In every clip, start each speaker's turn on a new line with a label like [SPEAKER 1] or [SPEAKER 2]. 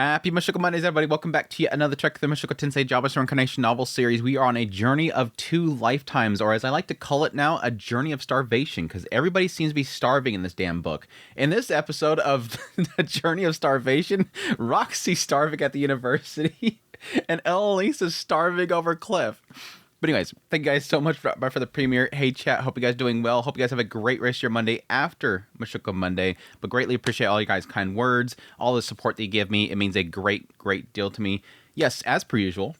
[SPEAKER 1] Happy Mushoku Mondays, everybody. Welcome back to yet another Trek the Mushoku Tensei Jobless Reincarnation novel series. We are on a journey of 2 lifetimes, or as I like to call it now, a journey of starvation, because everybody seems to be starving in this damn book. In this episode of the journey of starvation, Roxy's starving at the university, and Elinalise is starving over Cliff. But anyways, thank you guys so much for the premiere. Hey chat, hope you guys doing well. Hope you guys have a great rest of your Monday after Mushoku Monday. But greatly appreciate all you guys' kind words, all the support that you give me. It means a great deal to me. Yes, as per usual.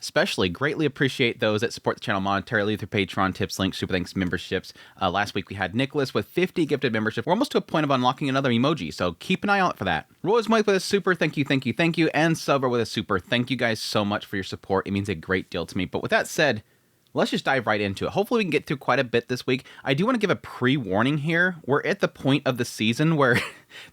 [SPEAKER 1] Especially greatly appreciate those that support the channel monetarily through Patreon, tips, links, super thanks, memberships. Last week we had Nicholas with 50 gifted memberships. We're almost to a point of unlocking another emoji, so keep an eye out for that. Roy's Mike with a super thank you, and Silver with a super thank you guys so much for your support. It means a great deal to me. But with that said, let's just dive right into it. Hopefully we can get through quite a bit this week. I do want to give a pre-warning here. We're at the point of the season where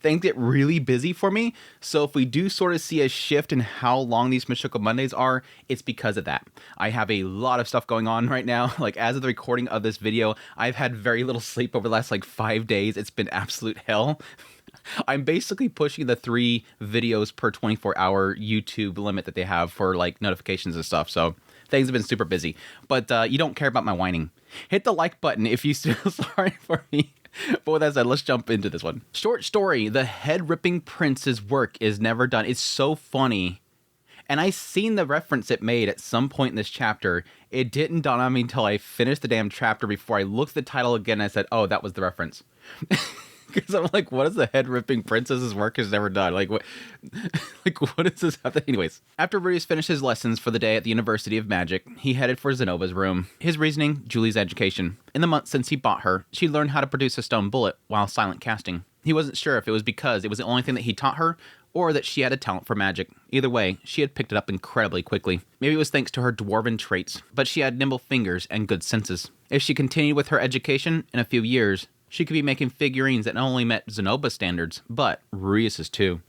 [SPEAKER 1] things get really busy for me. So if we do sort of see a shift in how long these Mushoku Mondays are, it's because of that. I have a lot of stuff going on right now. Like as of the recording of this video, I've had very little sleep over the last 5 days. It's been absolute hell. I'm basically pushing the 3 videos per 24-hour YouTube limit that they have for notifications and stuff. So things have been super busy, but you don't care about my whining. Hit the like button if you feel sorry for me. But with that said, let's jump into this one. Short story, the head-ripping prince's work is never done. It's so funny. And I seen the reference it made at some point in this chapter. It didn't dawn on me until I finished the damn chapter before I looked at the title again and I said, oh, that was the reference. Because I'm like, what is the head-ripping princess's work is never done? What is this? Anyways, after Rudius finished his lessons for the day at the University of Magic, he headed for Zenoba's room. His reasoning, Julie's education. In the months since he bought her, she learned how to produce a stone bullet while silent casting. He wasn't sure if it was because it was the only thing that he taught her, or that she had a talent for magic. Either way, she had picked it up incredibly quickly. Maybe it was thanks to her dwarven traits, but she had nimble fingers and good senses. If she continued with her education, in a few years, she could be making figurines that not only met Zenoba's standards, but Rudius's too.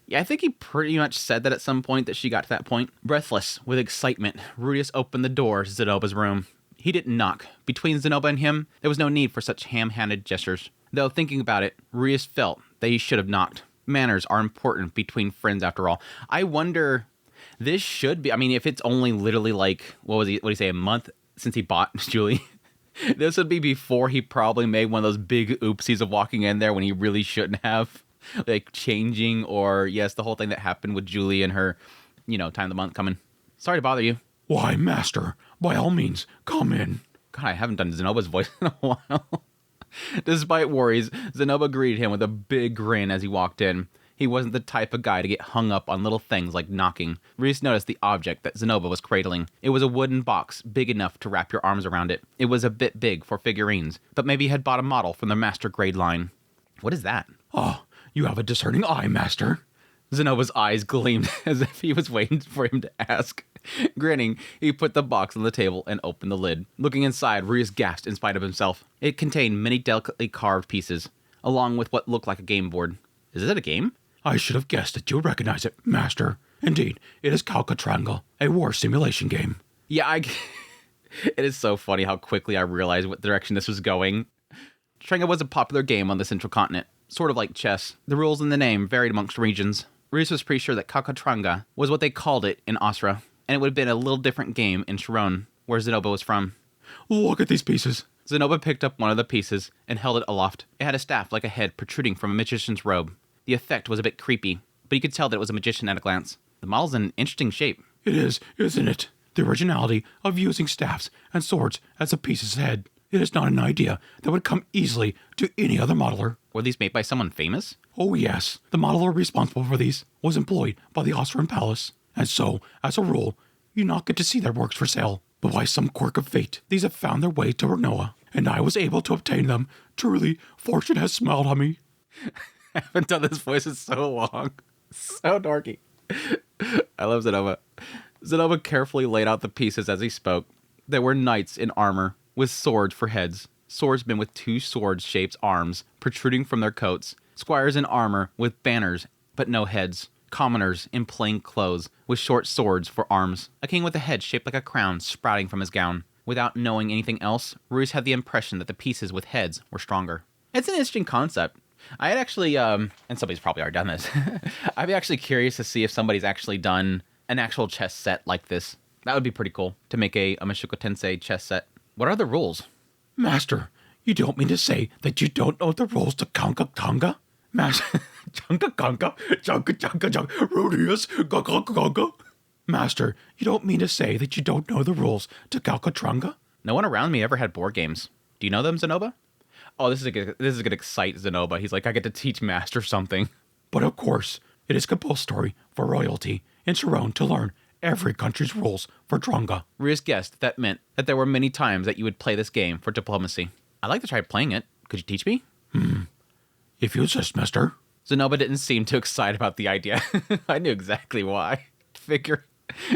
[SPEAKER 1] Yeah, I think he pretty much said that at some point that she got to that point. Breathless with excitement, Rudius opened the door to Zenoba's room. He didn't knock. Between Zenoba and him, there was no need for such ham-handed gestures. Though thinking about it, Rudius felt that he should have knocked. Manners are important between friends after all. I wonder, this should be, if it's only literally what did he say, a month since he bought Julie? This would be before he probably made one of those big oopsies of walking in there when he really shouldn't have. Changing or, yes, the whole thing that happened with Julie and her, time of the month coming. Sorry to bother you.
[SPEAKER 2] Why, master, by all means, come in.
[SPEAKER 1] God, I haven't done Zenoba's voice in a while. Despite worries, Zenoba greeted him with a big grin as he walked in. He wasn't the type of guy to get hung up on little things like knocking. Reese noticed the object that Zenoba was cradling. It was a wooden box big enough to wrap your arms around it. It was a bit big for figurines, but maybe he had bought a model from the master grade line. What is that?
[SPEAKER 2] Oh, you have a discerning eye, master.
[SPEAKER 1] Zenoba's eyes gleamed as if he was waiting for him to ask. Grinning, he put the box on the table and opened the lid. Looking inside, Reese gasped in spite of himself. It contained many delicately carved pieces, along with what looked like a game board. Is it a game?
[SPEAKER 2] I should have guessed that you would recognize it, master. Indeed, it is Calcatranga, a war simulation game.
[SPEAKER 1] Yeah, it is so funny how quickly I realized what direction this was going. Tranga was a popular game on the central continent, sort of like chess. The rules in the name varied amongst regions. Reese was pretty sure that Calcatranga was what they called it in Asra, and it would have been a little different game in Sharon, where Zenoba was from.
[SPEAKER 2] Look at these pieces.
[SPEAKER 1] Zenoba picked up one of the pieces and held it aloft. It had a staff like a head protruding from a magician's robe. The effect was a bit creepy, but you could tell that it was a magician at a glance. The model's in interesting shape.
[SPEAKER 2] It is, isn't it? The originality of using staffs and swords as a piece's head. It is not an idea that would come easily to any other modeler.
[SPEAKER 1] Were these made by someone famous?
[SPEAKER 2] Oh yes, the modeler responsible for these was employed by the Osran Palace. And so, as a rule, you not get to see their works for sale. But by some quirk of fate, these have found their way to Renoa, and I was able to obtain them. Truly, fortune has smiled on me.
[SPEAKER 1] I haven't done this voice in so long. So dorky. I love Zenoba. Zenoba carefully laid out the pieces as he spoke. There were knights in armor, with swords for heads. Swordsmen with 2 sword-shaped arms protruding from their coats. Squires in armor with banners, but no heads. Commoners in plain clothes, with short swords for arms. A king with a head shaped like a crown sprouting from his gown. Without knowing anything else, Ruiz had the impression that the pieces with heads were stronger. It's an interesting concept. I had actually, and somebody's probably already done this. I'd be actually curious to see if somebody's actually done an actual chess set like this. That would be pretty cool to make a Mushoku Tensei chess set. What are the rules?
[SPEAKER 2] Master, you don't mean to say that you don't know the rules to Kanka Tonga? Master, Chunka Kanka, Chunka Chunka Chunka, Rudius, Ganga. Master, you don't mean to say that you don't know the rules to Kalkatranga?
[SPEAKER 1] No one around me ever had board games. Do you know them, Zenoba? Oh, this is going to excite Zenoba. He's like, I get to teach Master something.
[SPEAKER 2] But of course, it is compulsory for royalty in Sharon to learn every country's rules for Tranga.
[SPEAKER 1] Rias guessed that meant that there were many times that you would play this game for diplomacy. I'd like to try playing it. Could you teach me?
[SPEAKER 2] If you insist, mister.
[SPEAKER 1] Zenoba didn't seem too excited about the idea. I knew exactly why.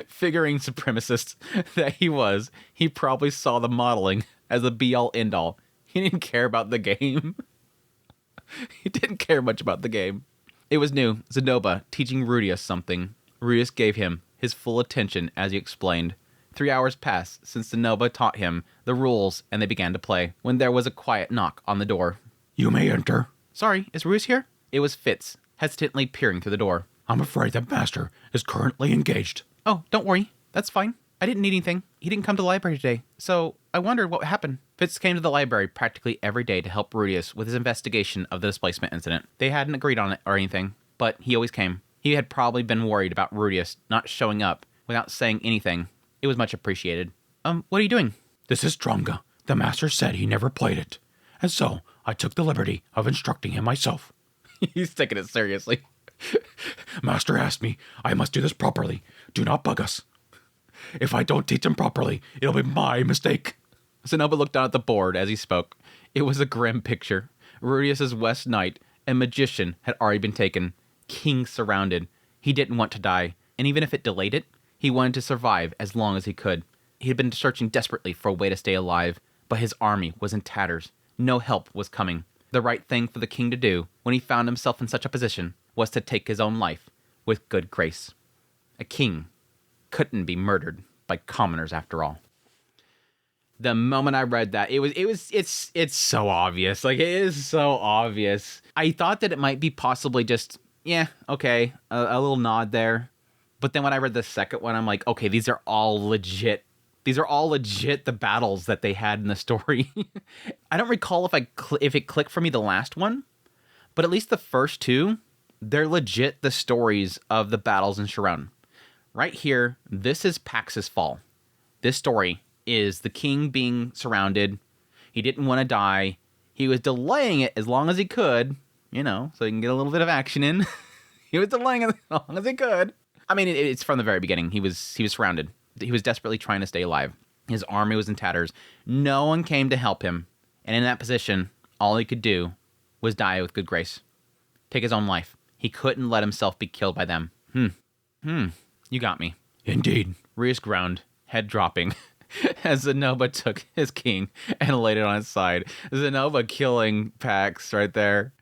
[SPEAKER 1] Figuring supremacist that he was, he probably saw the modeling as the be-all, end-all. He didn't care about the game. He didn't care much about the game. It was new. Zenoba teaching Rudius something. Rudius gave him his full attention as he explained. 3 hours passed since Zenoba taught him the rules and they began to play, when there was a quiet knock on the door.
[SPEAKER 2] You may enter.
[SPEAKER 1] Sorry, is Rudius here? It was Fitz, hesitantly peering through the door.
[SPEAKER 2] I'm afraid that Master is currently engaged.
[SPEAKER 1] Oh, don't worry. That's fine. I didn't need anything. He didn't come to the library today, so I wondered what happened. Fitz came to the library practically every day to help Rudius with his investigation of the displacement incident. They hadn't agreed on it or anything, but he always came. He had probably been worried about Rudius not showing up without saying anything. It was much appreciated. What are you doing?
[SPEAKER 2] This is Tranga. The Master said he never played it, and so I took the liberty of instructing him myself.
[SPEAKER 1] He's taking it seriously.
[SPEAKER 2] Master asked me I must do this properly. Do not bug us. If I don't teach him properly, it'll be my mistake.
[SPEAKER 1] Zenoba looked down at the board as he spoke. It was a grim picture. Rudius's West Knight and Magician had already been taken. King surrounded. He didn't want to die, and even if it delayed it, he wanted to survive as long as he could. He had been searching desperately for a way to stay alive, but his army was in tatters. No help was coming. The right thing for the king to do, when he found himself in such a position, was to take his own life with good grace. A king couldn't be murdered by commoners after all. The moment I read that, it's so obvious. Like, it is so obvious. I thought that it might be possibly just, yeah, okay, a little nod there. But then when I read the second one, I'm like, okay, these are all legit. These are all legit the battles that they had in the story. I don't recall if it clicked for me the last one, but at least the first two, they're legit the stories of the battles in Sharon. Right here, this is Pax's fall. This story is the king being surrounded. He didn't want to die. He was delaying it as long as he could, so he can get a little bit of action in. He was delaying it as long as he could. I mean, it's from the very beginning. He was surrounded. He was desperately trying to stay alive. His army was in tatters. No one came to help him. And in that position, all he could do was die with good grace. Take his own life. He couldn't let himself be killed by them. You got me.
[SPEAKER 2] Indeed.
[SPEAKER 1] Rias groaned, head dropping, as Zenoba took his king and laid it on his side. Zenoba killing Pax right there.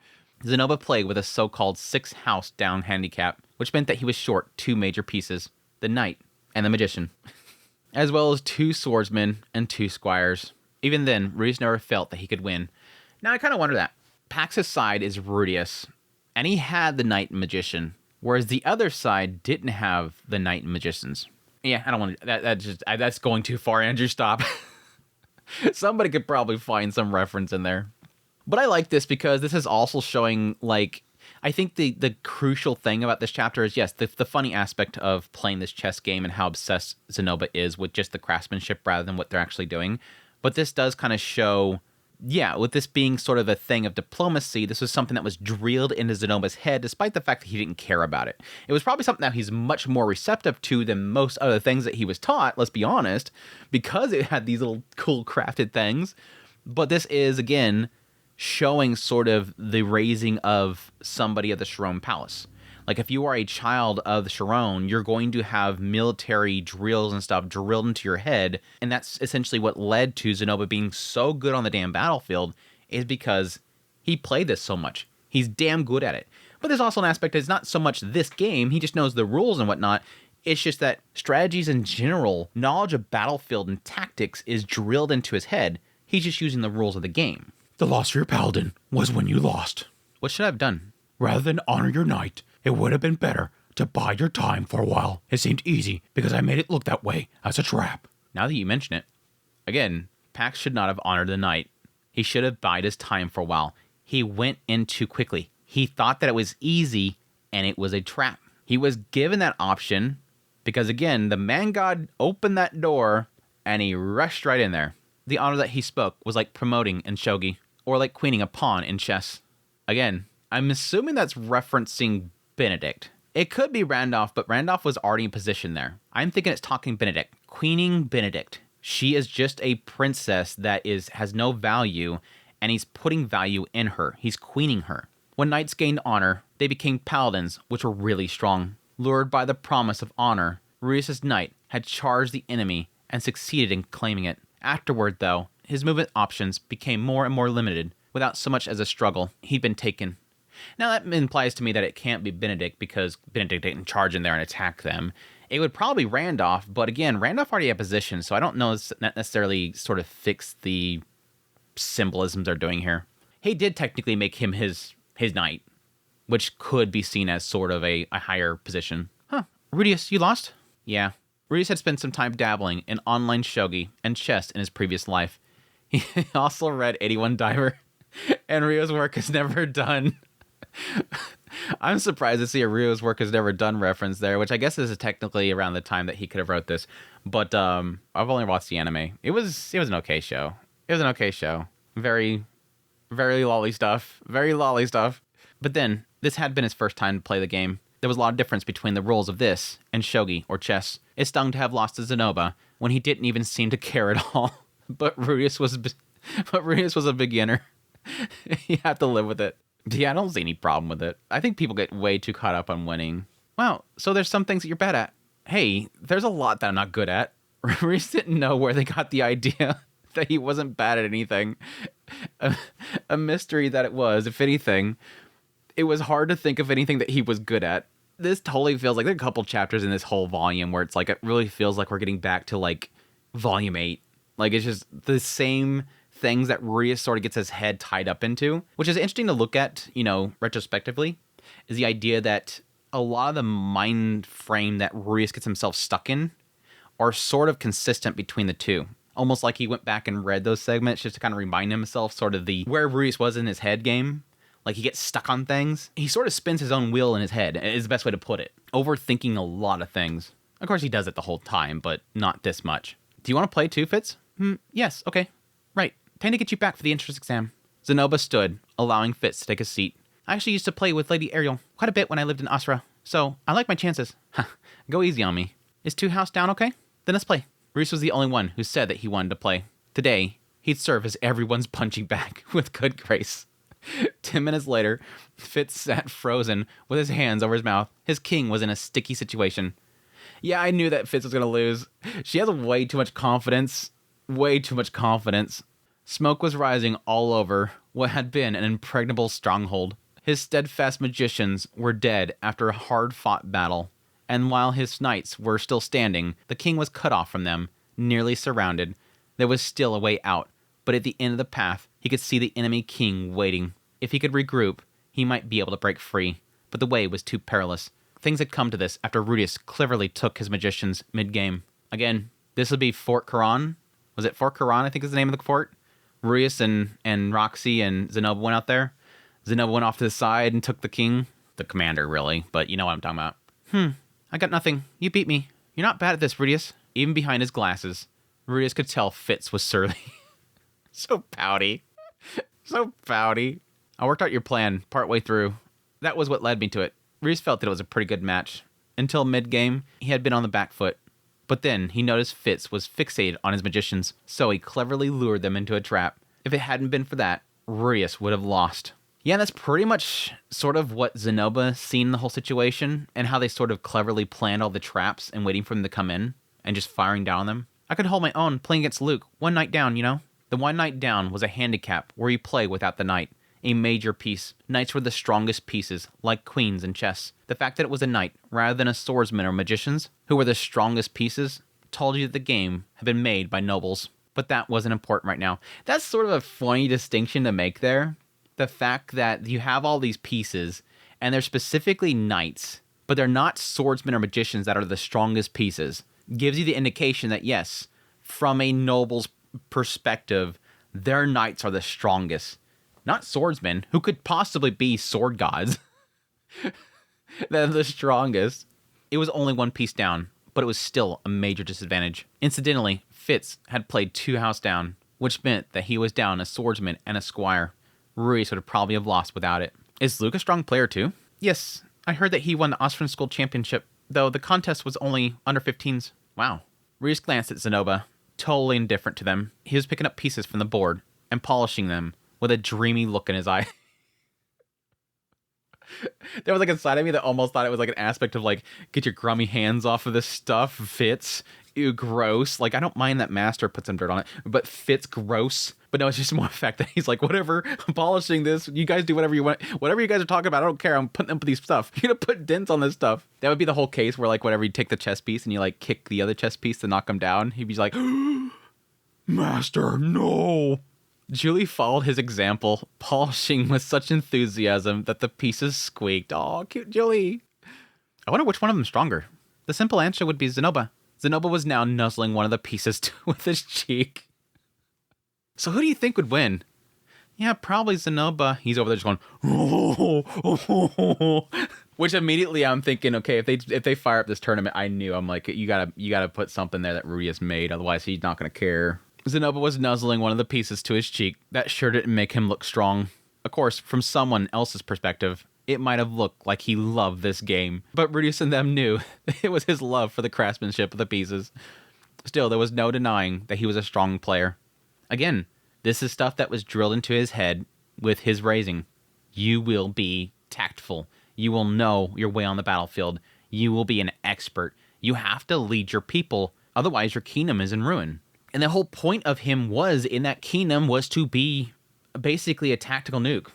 [SPEAKER 1] Zenoba played with a so-called 6-house down handicap, which meant that he was short 2 major pieces, the knight and the magician, as well as 2 swordsmen and 2 squires. Even then, Rudius never felt that he could win. Now, I kind of wonder that. Pax's side is Rudius, and he had the knight and magician, whereas the other side didn't have the knight and magicians. Yeah, I don't want to... That's going too far, Andrew. Stop. Somebody could probably find some reference in there. But I like this because this is also showing, like... I think the crucial thing about this chapter is, yes, the funny aspect of playing this chess game and how obsessed Zenoba is with just the craftsmanship rather than what they're actually doing. But this does kind of show, yeah, with this being sort of a thing of diplomacy, this was something that was drilled into Zenoba's head, despite the fact that he didn't care about it. It was probably something that he's much more receptive to than most other things that he was taught, let's be honest, because it had these little cool crafted things. But this is, again, showing sort of the raising of somebody at the Sharon Palace. Like, if you are a child of the Sharon, you're going to have military drills and stuff drilled into your head, and that's essentially what led to Zenoba being so good on the damn battlefield, is because he played this so much. He's damn good at it. But there's also an aspect, it's not so much this game, he just knows the rules and whatnot. It's just that strategies in general, knowledge of battlefield and tactics is drilled into his head. He's just using the rules of the game.
[SPEAKER 2] The loss for your paladin was when you lost.
[SPEAKER 1] What should I have done?
[SPEAKER 2] Rather than honor your knight, it would have been better to bide your time for a while. It seemed easy because I made it look that way as a trap.
[SPEAKER 1] Now that you mention it. Again, Pax should not have honored the knight. He should have bided his time for a while. He went in too quickly. He thought that it was easy, and it was a trap. He was given that option because, again, the man god opened that door, and he rushed right in there. The honor that he spoke was like promoting in shogi, or like queening a pawn in chess. Again, I'm assuming that's referencing Benedict. It could be Randolph, but Randolph was already in position there. I'm thinking it's talking Benedict. Queening Benedict. She is just a princess that has no value, and he's putting value in her. He's queening her. When knights gained honor, they became paladins, which were really strong. Lured by the promise of honor, Ruius' knight had charged the enemy and succeeded in claiming it. Afterward, though, his movement options became more and more limited. Without so much as a struggle, he'd been taken. Now that implies to me that it can't be Benedict because Benedict didn't charge in there and attack them. It would probably be Randolph, but again, Randolph already had position, so I don't know if that necessarily sort of fix the symbolisms they're doing here. He did technically make him his knight, which could be seen as sort of a higher position. Huh. Rudius, you lost? Yeah. Rudius had spent some time dabbling in online shogi and chess in his previous life. He also read 81 Diver, and Rio's work is never done. I'm surprised to see a Rio's work is never done reference there, which I guess is technically around the time that he could have wrote this. But I've only watched the anime. It was an okay show. It was an okay show. Very, very lolly stuff. Very lolly stuff. But then, this had been his first time to play the game. There was a lot of difference between the rules of this and shogi or chess. It stung to have lost to Zenoba when he didn't even seem to care at all. But Rudius was a beginner. You have to live with it. Yeah, I don't see any problem with it. I think people get way too caught up on winning. Wow, so there's some things that you're bad at. Hey, there's a lot that I'm not good at. Reese didn't know where they got the idea that he wasn't bad at anything. A mystery that it was, if anything. It was hard to think of anything that he was good at. This totally feels like there are a couple chapters in this whole volume where it's like, it really feels like we're getting back to like volume 8. Like it's just the same things that Ruius sort of gets his head tied up into, which is interesting to look at, retrospectively, is the idea that a lot of the mind frame that Ruius gets himself stuck in are sort of consistent between the two. Almost like he went back and read those segments just to kind of remind himself sort of where Ruius was in his head game. Like he gets stuck on things. He sort of spins his own wheel in his head, is the best way to put it. Overthinking a lot of things. Of course he does it the whole time, but not this much. Do you want to play too, Fitz? Yes, okay. Right. Time to get you back for the entrance exam. Zenoba stood, allowing Fitz to take a seat. I actually used to play with Lady Ariel quite a bit when I lived in Asra, so I like my chances. Go easy on me. Is 2 house down okay? Then let's play. Reese was the only one who said that he wanted to play. Today, he'd serve as everyone's punching bag with good grace. 10 minutes later, Fitz sat frozen with his hands over his mouth. His king was in a sticky situation. Yeah, I knew that Fitz was going to lose. She has way too much confidence. Way too much confidence. Smoke was rising all over what had been an impregnable stronghold. His steadfast magicians were dead after a hard-fought battle, and while his knights were still standing, the king was cut off from them, nearly surrounded. There was still a way out, but at the end of the path, he could see the enemy king waiting. If he could regroup, he might be able to break free, but the way was too perilous. Things had come to this after Rudius cleverly took his magicians mid-game. Again, this would be Fort Karan. Was it Fort Karan, I think is the name of the fort? Rudius and Roxy and Zenoba went out there. Zenoba went off to the side and took the king. The commander, really, but you know what I'm talking about. I got nothing. You beat me. You're not bad at this, Rudius. Even behind his glasses, Rudius could tell Fitz was surly. So pouty. So pouty. I worked out your plan partway through. That was what led me to it. Rudius felt that it was a pretty good match. Until mid-game, he had been on the back foot. But then he noticed Fitz was fixated on his magicians, so he cleverly lured them into a trap. If it hadn't been for that, Rudius would have lost. Yeah, that's pretty much sort of what Zenoba seen in the whole situation, and how they sort of cleverly planned all the traps and waiting for them to come in, and just firing down on them. I could hold my own playing against Luke, one knight down, you know? The one knight down was a handicap where you play without the knight. A major piece. Knights were the strongest pieces, like queens in chess. The fact that it was a knight, rather than a swordsman or magicians, who were the strongest pieces, told you that the game had been made by nobles. But that wasn't important right now. That's sort of a funny distinction to make there, The fact that you have all these pieces, and they're specifically knights, but they're not swordsmen or magicians that are the strongest pieces, gives you the indication that, yes, from a noble's perspective, their knights are the strongest. Not swordsmen, who could possibly be sword gods. They're the strongest. It was only one piece down, but it was still a major disadvantage. Incidentally, Fitz had played 2 house down, which meant that he was down a swordsman and a squire. Ruiz would probably have lost without it. Is Luke a strong player too? Yes, I heard that he won the Austrian School Championship, though the contest was only under 15s. Wow. Ruiz glanced at Zenoba, totally indifferent to them. He was picking up pieces from the board and polishing them with a dreamy look in his eye. There was like a side of me that almost thought it was like an aspect of like, get your grummy hands off of this stuff, Fitz. Ew, gross. Like, I don't mind that Master put some dirt on it, but Fitz, gross. But no, it's just more the fact that he's like, whatever, I'm polishing this. You guys do whatever you want. Whatever you guys are talking about, I don't care. I'm putting up these stuff. You're gonna put dents on this stuff. That would be the whole case where like, whenever you take the chess piece and you like kick the other chess piece to knock him down, he'd be like,
[SPEAKER 2] Master, no.
[SPEAKER 1] Julie followed his example, polishing with such enthusiasm that the pieces squeaked. Aw, cute Julie. I wonder which one of them's stronger. The simple answer would be Zenoba. Zenoba was now nuzzling one of the pieces with his cheek. So who do you think would win? Yeah, probably Zenoba. He's over there just going, oh. Which immediately I'm thinking, okay, if they fire up this tournament, I'm like, you gotta put something there that Rudy has made, otherwise he's not gonna care. Zenoba was nuzzling one of the pieces to his cheek. That sure didn't make him look strong. Of course, from someone else's perspective, it might have looked like he loved this game, but Rudius and them knew it was his love for the craftsmanship of the pieces. Still, there was no denying that he was a strong player. Again, this is stuff that was drilled into his head with his raising. You will be tactful. You will know your way on the battlefield. You will be an expert. You have to lead your people, otherwise your kingdom is in ruin. And the whole point of him in that kingdom was to be basically a tactical nuke.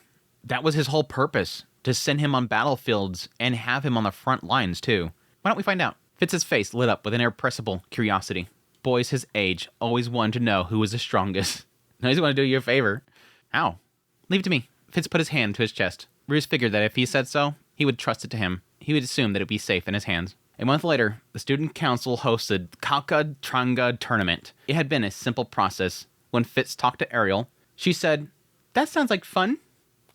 [SPEAKER 1] That was his whole purpose, to send him on battlefields and have him on the front lines too. Why don't we find out? Fitz's face lit up with an irrepressible curiosity. Boys his age always wanted to know who was the strongest. Now he's going to do you a favor. How? Leave it to me. Fitz put his hand to his chest. Bruce figured that if he said so, he would trust it to him. He would assume that it would be safe in his hands. A month later, the student council hosted Kalka Tranga tournament. It had been a simple process. When Fitz talked to Ariel, she said, "That sounds like fun,"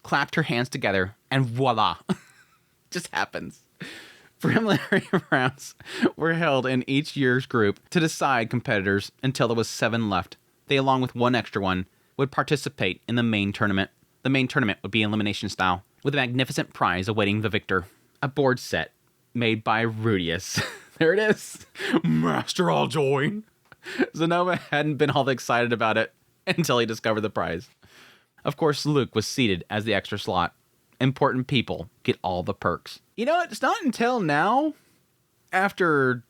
[SPEAKER 1] clapped her hands together, and voila. Just happens. Preliminary rounds were held in each year's group to decide competitors until there was 7 left. They, along with one extra one, would participate in the main tournament. The main tournament would be elimination style, with a magnificent prize awaiting the victor. A board set made by Rudius. There it is.
[SPEAKER 2] Master, I'll join.
[SPEAKER 1] Zenoba hadn't been all excited about it until he discovered the prize. Of course, Luke was seated as the extra slot. Important people get all the perks. You know, it's not until now, after,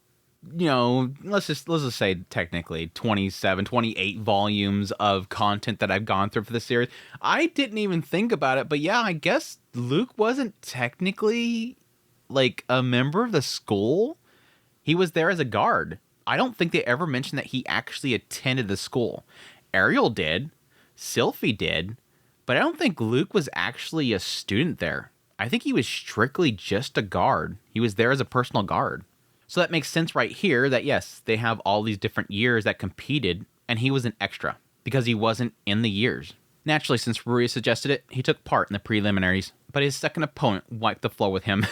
[SPEAKER 1] let's just say technically 27, 28 volumes of content that I've gone through for the series, I didn't even think about it, but yeah, I guess Luke wasn't technically like a member of the school. He was there as a guard. I don't think they ever mentioned that he actually attended the school. Ariel did. Sylphie did. But I don't think Luke was actually a student there. I think he was strictly just a guard. He was there as a personal guard. So that makes sense right here that, yes, they have all these different years that competed, and he was an extra because he wasn't in the years. Naturally, since Rui suggested it, he took part in the preliminaries, but his second opponent wiped the floor with him.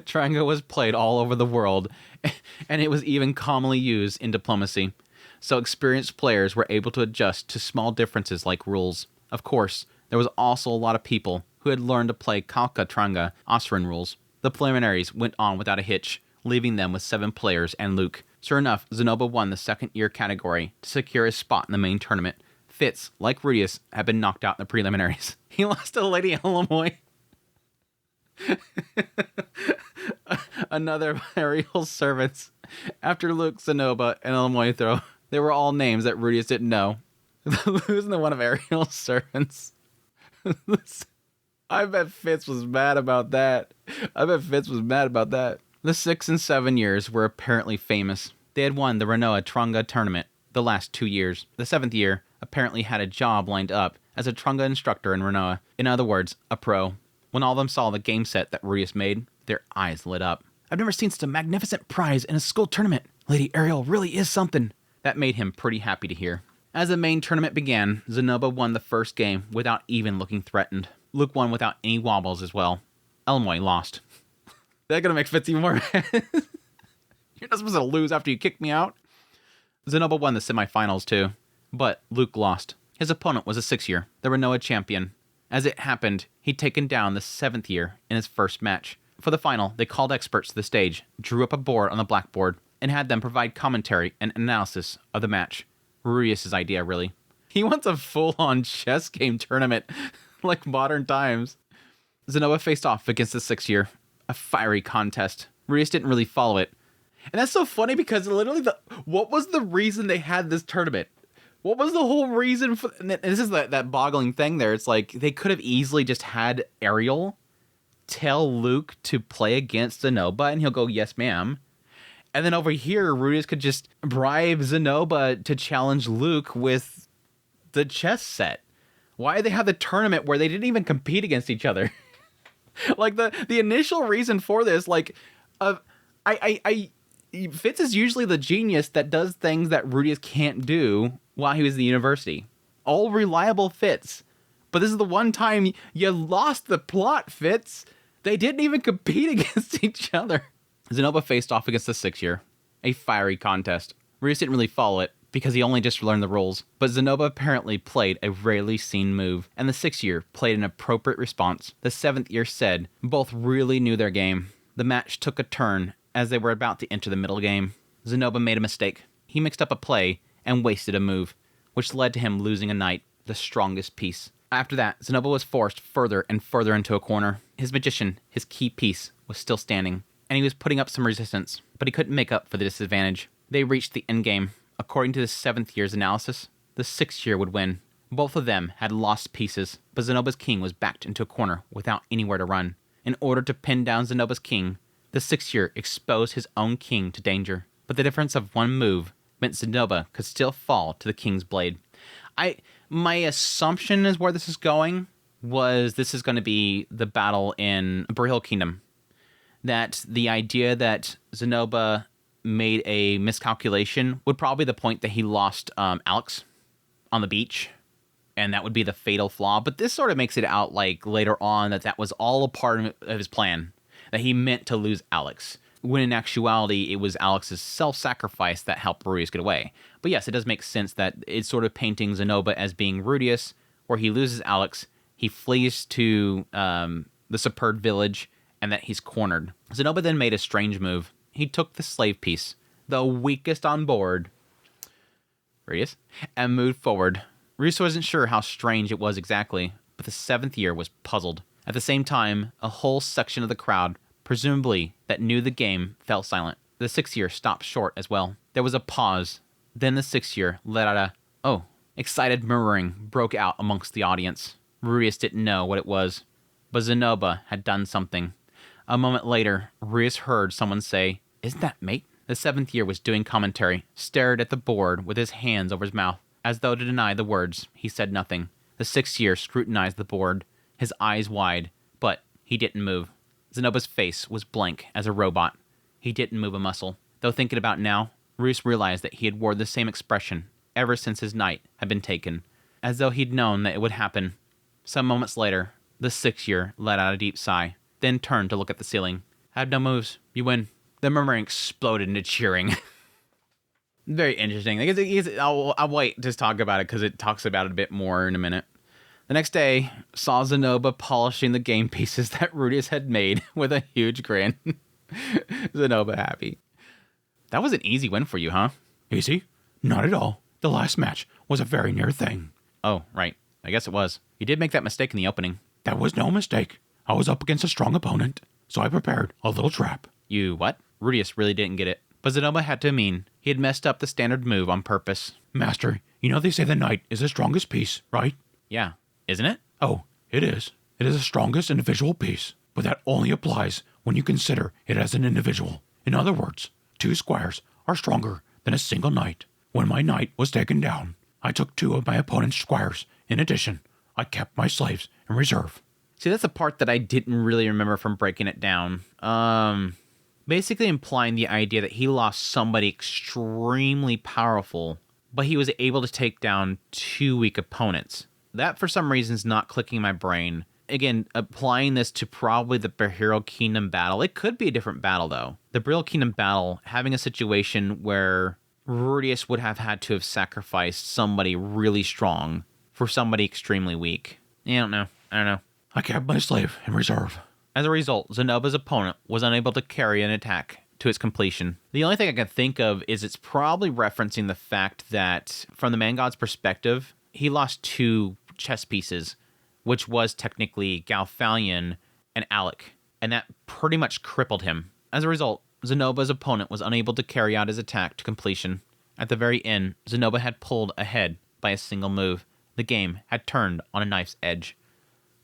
[SPEAKER 1] Tranga was played all over the world, and it was even commonly used in diplomacy, so experienced players were able to adjust to small differences like rules. Of course, there was also a lot of people who had learned to play Kalka Tranga Austrian rules. The preliminaries went on without a hitch, leaving them with 7 players and Luke. Sure enough, Zenoba won the second year category to secure his spot in the main tournament. Fitz, like Rudius, had been knocked out in the preliminaries. He lost to Lady Elinalise. Another of Ariel's servants. After Luke, Zenoba, and Elinalise, they were all names that Rudius didn't know. Losing to one of Ariel's servants. I bet Fitz was mad about that. The 6 and 7 years were apparently famous. They had won the Renoa Tranga tournament the last 2 years. The 7th year apparently had a job lined up as a Trunga instructor in Renoa. In other words, a pro. When all of them saw the game set that Rudius made, their eyes lit up. I've never seen such a magnificent prize in a school tournament. Lady Ariel really is something. That made him pretty happy to hear. As the main tournament began, Zenoba won the first game without even looking threatened. Luke won without any wobbles as well. Elmoy lost. That's gonna make Fitz even more mad. You're not supposed to lose after you kick me out. Zenoba won the semifinals too, but Luke lost. His opponent was a 6-year, the Renoa champion. As it happened, he'd taken down the 7th year in his first match. For the final, they called experts to the stage, drew up a board on the blackboard, and had them provide commentary and analysis of the match. Rudius' idea, really. He wants a full-on chess game tournament, like modern times. Zenoba faced off against the 6-year, a fiery contest. Rudius didn't really follow it. And that's so funny because literally, what was the reason they had this tournament? What was the whole reason for... And this is that boggling thing there. It's like, they could have easily just had Ariel tell Luke to play against Zenoba, and he'll go, yes, ma'am. And then over here, Rudius could just bribe Zenoba to challenge Luke with the chess set. Why did they have the tournament where they didn't even compete against each other? Like, the initial reason for this, like, Fitz is usually the genius that does things that Rudius can't do while he was in the university. All reliable Fitz. But this is the one time you lost the plot, Fitz. They didn't even compete against each other. Zenoba faced off against the 6-year. A fiery contest. Rudius didn't really follow it because he only just learned the rules. But Zenoba apparently played a rarely seen move, and the 6-year played an appropriate response. The 7th year said both really knew their game. The match took a turn as they were about to enter the middle game. Zenoba made a mistake. He mixed up a play and wasted a move, which led to him losing a knight, the strongest piece. After that, Zenoba was forced further and further into a corner. His magician, his key piece, was still standing, and he was putting up some resistance, but he couldn't make up for the disadvantage. They reached the endgame. According to the 7th year's analysis, the 6th year would win. Both of them had lost pieces, but Zenoba's king was backed into a corner without anywhere to run. In order to pin down Zenoba's king, the 6th year exposed his own king to danger, but the difference of one move meant Zenoba could still fall to the king's blade. My assumption is where this is going was this is going to be the battle in Brihil Kingdom. That the idea that Zenoba made a miscalculation would probably be the point that he lost Alex on the beach, and that would be the fatal flaw. But this sort of makes it out like later on that was all a part of his plan, that he meant to lose Alex, when in actuality it was Alex's self-sacrifice that helped Rudius get away. But yes, it does make sense that it's sort of painting Zenoba as being Rudius, where he loses Alex, he flees to the superb village, and that he's cornered. Zenoba then made a strange move. He took the slave piece, the weakest on board, Rudius, and moved forward. Rudius wasn't sure how strange it was exactly, but the 7th year was puzzled. At the same time, a whole section of the crowd, presumably that knew the game, fell silent. The 6th year stopped short as well. There was a pause. Then the 6th year let out a, excited murmuring broke out amongst the audience. Rudius didn't know what it was, but Zenoba had done something. A moment later, Rudius heard someone say, "Isn't that mate?" The 7th year was doing commentary, stared at the board with his hands over his mouth. As though to deny the words, he said nothing. The 6th year scrutinized the board, his eyes wide, but he didn't move. Zenoba's face was blank as a robot. He didn't move a muscle. Though thinking about now, Rudius realized that he had worn the same expression ever since his knight had been taken, as though he'd known that it would happen. Some moments later, the 6th year let out a deep sigh, then turned to look at the ceiling. "Had no moves. You win." The murmuring exploded into cheering. Very interesting. I'll wait to talk about it because it talks about it a bit more in a minute. The next day saw Zenoba polishing the game pieces that Rudius had made with a huge grin. Zenoba happy. That was an easy win for you, huh?
[SPEAKER 2] Easy? Not at all. The last match was a very near thing.
[SPEAKER 1] Oh, right. I guess it was. You did make that mistake in the opening.
[SPEAKER 2] That was no mistake. I was up against a strong opponent, so I prepared a little trap.
[SPEAKER 1] You what? Rudius really didn't get it. But Zenoba had to mean he had messed up the standard move on purpose.
[SPEAKER 2] Master, you know they say the knight is the strongest piece, right?
[SPEAKER 1] Yeah. Isn't it?
[SPEAKER 2] Oh, it is. It is the strongest individual piece, but that only applies when you consider it as an individual. In other words, 2 squires are stronger than a single knight. When my knight was taken down, I took 2 of my opponent's squires. In addition, I kept my slaves in reserve.
[SPEAKER 1] See, that's the part that I didn't really remember from breaking it down. Basically implying the idea that he lost somebody extremely powerful, but he was able to take down 2 weak opponents. That, for some reason, is not clicking in my brain. Again, applying this to probably the Behiro Kingdom battle. It could be a different battle, though. The Behiro Kingdom battle, having a situation where Rudius would have had to have sacrificed somebody really strong for somebody extremely weak. I don't know.
[SPEAKER 2] I kept my slave in reserve.
[SPEAKER 1] As a result, Zenoba's opponent was unable to carry an attack to its completion. The only thing I can think of is it's probably referencing the fact that, from the man god's perspective, he lost 2 chess pieces, which was technically Galfalion and Alec, and that pretty much crippled him. As a result, Zenoba's opponent was unable to carry out his attack to completion. At the very end, Zenoba had pulled ahead by a single move. The game had turned on a knife's edge.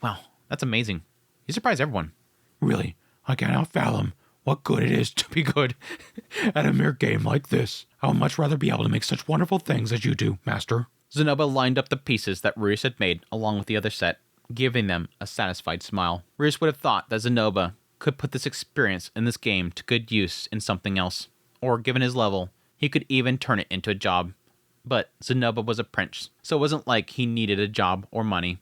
[SPEAKER 1] Wow, that's amazing. You surprised everyone.
[SPEAKER 2] Really, I cannot fathom what good it is to be good at a mere game like this. I would much rather be able to make such wonderful things as you do, Master.
[SPEAKER 1] Zenoba lined up the pieces that Rudius had made along with the other set, giving them a satisfied smile. Rudius would have thought that Zenoba could put this experience in this game to good use in something else, or given his level, he could even turn it into a job. But Zenoba was a prince, so it wasn't like he needed a job or money.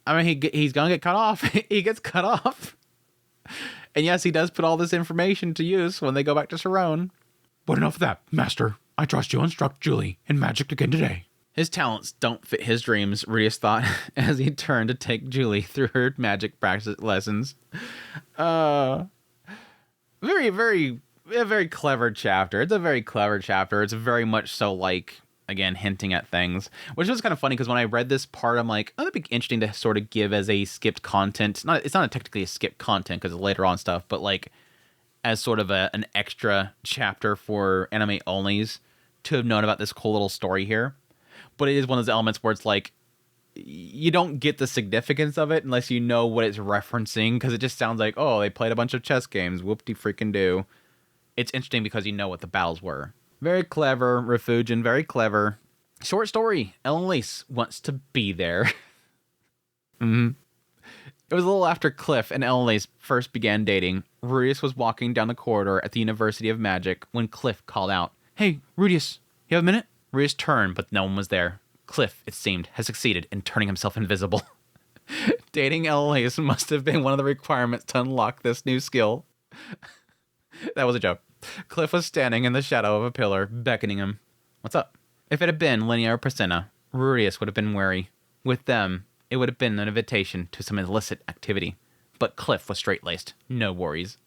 [SPEAKER 1] I mean, he's gonna get cut off. He gets cut off. And yes, he does put all this information to use when they go back to Sarone.
[SPEAKER 2] But enough of that, Master. I trust you instruct Julie in magic again today.
[SPEAKER 1] His talents don't fit his dreams, Rudius thought, as he turned to take Julie through her magic practice lessons. A very clever chapter. It's a very clever chapter. It's very much so like, again, hinting at things, which was kind of funny because when I read this part, I'm like, oh, that'd be interesting to sort of give as a skipped content. It's not technically a skipped content because it's later on stuff, but like as sort of an extra chapter for anime onlys to have known about this cool little story here. But it is one of those elements where it's like, you don't get the significance of it unless you know what it's referencing, because it just sounds like, oh, they played a bunch of chess games. Whoop-de-freaking-do. It's interesting because you know what the battles were. Very clever, Refugian, very clever. Short story, Elinalise wants to be there. It was a little after Cliff and Elinalise first began dating. Rudius was walking down the corridor at the University of Magic when Cliff called out, "Hey, Rudius, you have a minute?" Rudius turned, but no one was there. Cliff, it seemed, had succeeded in turning himself invisible. Dating Elinalise must have been one of the requirements to unlock this new skill. That was a joke. Cliff was standing in the shadow of a pillar, beckoning him. What's up? If it had been Linnea or Priscilla, Rudius would have been wary. With them, it would have been an invitation to some illicit activity. But Cliff was straight-laced. No worries.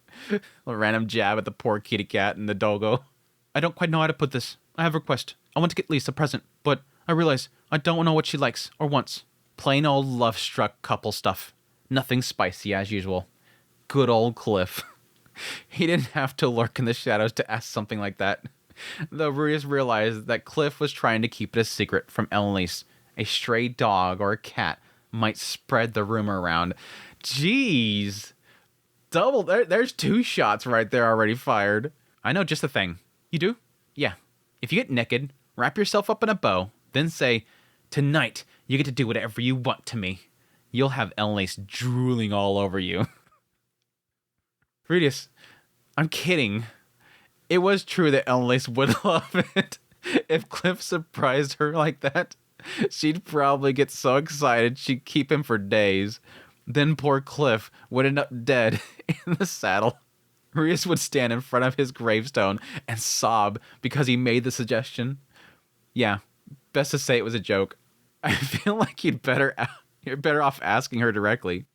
[SPEAKER 1] A random jab at the poor kitty cat and the doggo. I don't quite know how to put this. I have a request. I want to get Lisa a present, but I realize I don't know what she likes or wants. Plain old love-struck couple stuff. Nothing spicy as usual. Good old Cliff. He didn't have to lurk in the shadows to ask something like that. Though Rudius realized that Cliff was trying to keep it a secret from Elinalise. A stray dog or a cat might spread the rumor around. Jeez. Double. There's 2 shots right there already fired. I know just the thing. You do? Yeah. If you get naked, wrap yourself up in a bow, then say, "Tonight, you get to do whatever you want to me." You'll have Elinalise drooling all over you. Rudius, I'm kidding. It was true that Elinalise would love it. If Cliff surprised her like that, she'd probably get so excited she'd keep him for days. Then poor Cliff would end up dead in the saddle. Rudius would stand in front of his gravestone and sob because he made the suggestion. Yeah, best to say it was a joke. I feel like you're better off asking her directly.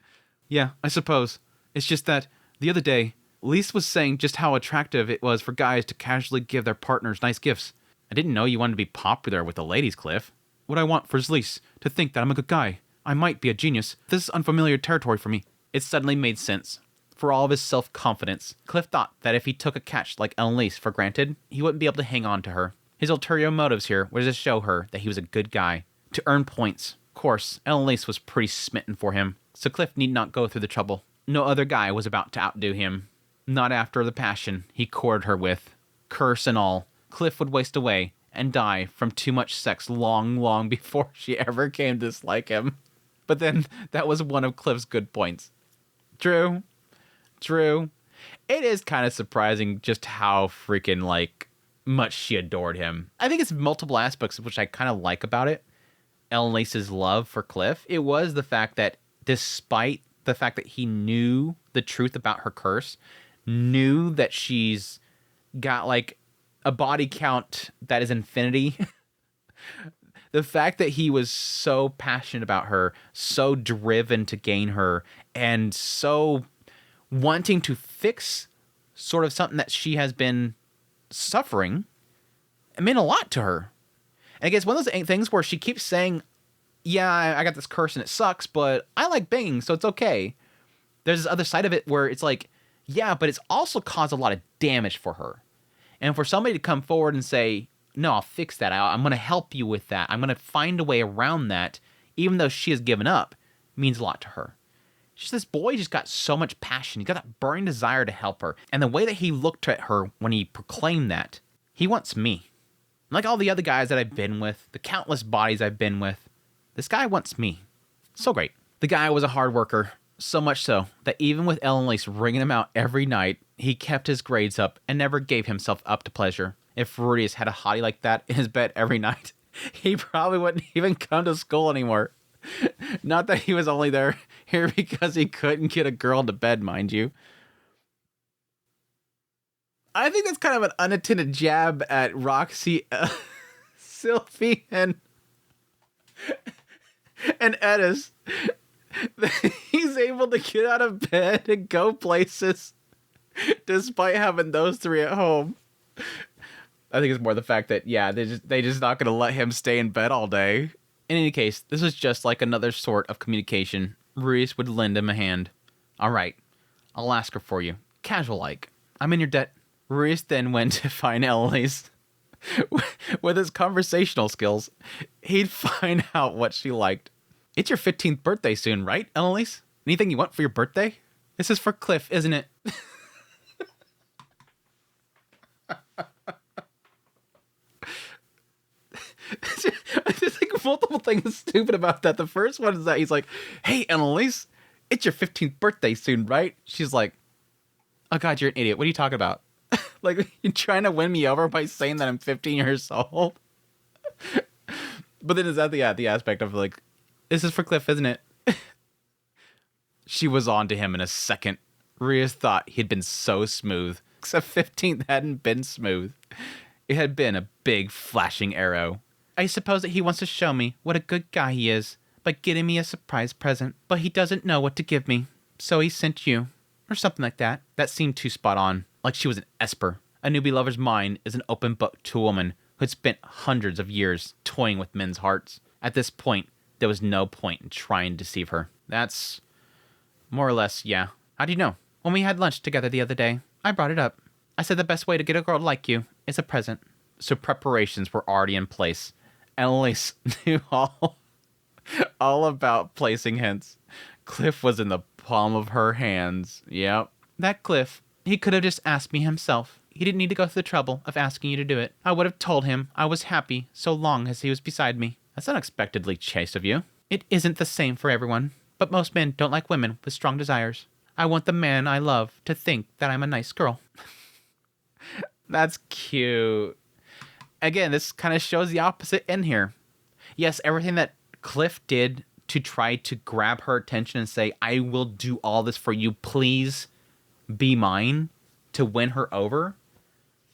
[SPEAKER 1] Yeah, I suppose. It's just that the other day, Lise was saying just how attractive it was for guys to casually give their partners nice gifts. I didn't know you wanted to be popular with the ladies, Cliff. What I want for is Lise to think that I'm a good guy. I might be a genius. This is unfamiliar territory for me. It suddenly made sense. For all of his self-confidence, Cliff thought that if he took a catch like Elinalise for granted, he wouldn't be able to hang on to her. His ulterior motives here were to show her that he was a good guy, to earn points. Of course, Elinalise was pretty smitten for him, so Cliff need not go through the trouble. No other guy was about to outdo him. Not after the passion he courted her with. Curse and all, Cliff would waste away and die from too much sex long before she ever came to dislike him. But then that was one of Cliff's good points. True. It is kind of surprising just how freaking, like, much she adored him. I think it's multiple aspects of which I kind of like about it. Elinalise's love for Cliff. It was the fact that despite the fact that he knew the truth about her curse, knew that she's got, like, a body count that is infinity. The fact that he was so passionate about her, so driven to gain her, and so wanting to fix sort of something that she has been suffering, it meant a lot to her. And I guess one of those things where she keeps saying, yeah, I got this curse and it sucks, but I like banging, so it's okay. There's this other side of it where it's like, yeah, but it's also caused a lot of damage for her. And for somebody to come forward and say, no, I'll fix that. I'm going to help you with that. I'm going to find a way around that, even though she has given up, means a lot to her. Just this boy just got so much passion. He got that burning desire to help her. And the way that he looked at her when he proclaimed that, he wants me. Like all the other guys that I've been with, the countless bodies I've been with, this guy wants me. So great. The guy was a hard worker. So much so that even with Elinalise ringing him out every night, he kept his grades up and never gave himself up to pleasure. If Rudius had a hottie like that in his bed every night, he probably wouldn't even come to school anymore. Not that he was only here because he couldn't get a girl into bed, mind you. I think that's kind of an unintended jab at Roxy, Sylvie, and Edis. He's able to get out of bed and go places despite having those three at home. I think it's more the fact that, yeah, they just not going to let him stay in bed all day. In any case, this was just like another sort of communication. Rudius would lend him a hand. All right, I'll ask her for you. Casual like. I'm in your debt. Rudius then went to find Elinalise. With his conversational skills, he'd find out what she liked. It's your 15th birthday soon, right, Elinalise? Anything you want for your birthday? This is for Cliff, isn't it? There's like multiple things stupid about that. The first one is that he's like, hey, Elinalise, it's your 15th birthday soon, right? She's like, oh God, you're an idiot. What are you talking about? Like, you're trying to win me over by saying that I'm 15 years old? But then is that the aspect of like, this is for Cliff, isn't it? She was on to him in a second. Rudius thought he'd been so smooth. Except 15th hadn't been smooth. It had been a big flashing arrow. I suppose that he wants to show me what a good guy he is by getting me a surprise present. But he doesn't know what to give me. So he sent you. Or something like that. That seemed too spot on. Like she was an esper. A newbie lover's mind is an open book to a woman who had spent hundreds of years toying with men's hearts. At this point, there was no point in trying to deceive her. That's more or less, yeah. How do you know? When we had lunch together the other day, I brought it up. I said the best way to get a girl like you is a present. So preparations were already in place. Elinalise knew all about placing hints. Cliff was in the palm of her hands. Yep. That Cliff, he could have just asked me himself. He didn't need to go through the trouble of asking you to do it. I would have told him I was happy so long as he was beside me. That's unexpectedly chaste of you. It isn't the same for everyone, but most men don't like women with strong desires. I want the man I love to think that I'm a nice girl. That's cute. Again, this kind of shows the opposite in here. Yes, everything that Cliff did to try to grab her attention and say, I will do all this for you, please be mine, to win her over.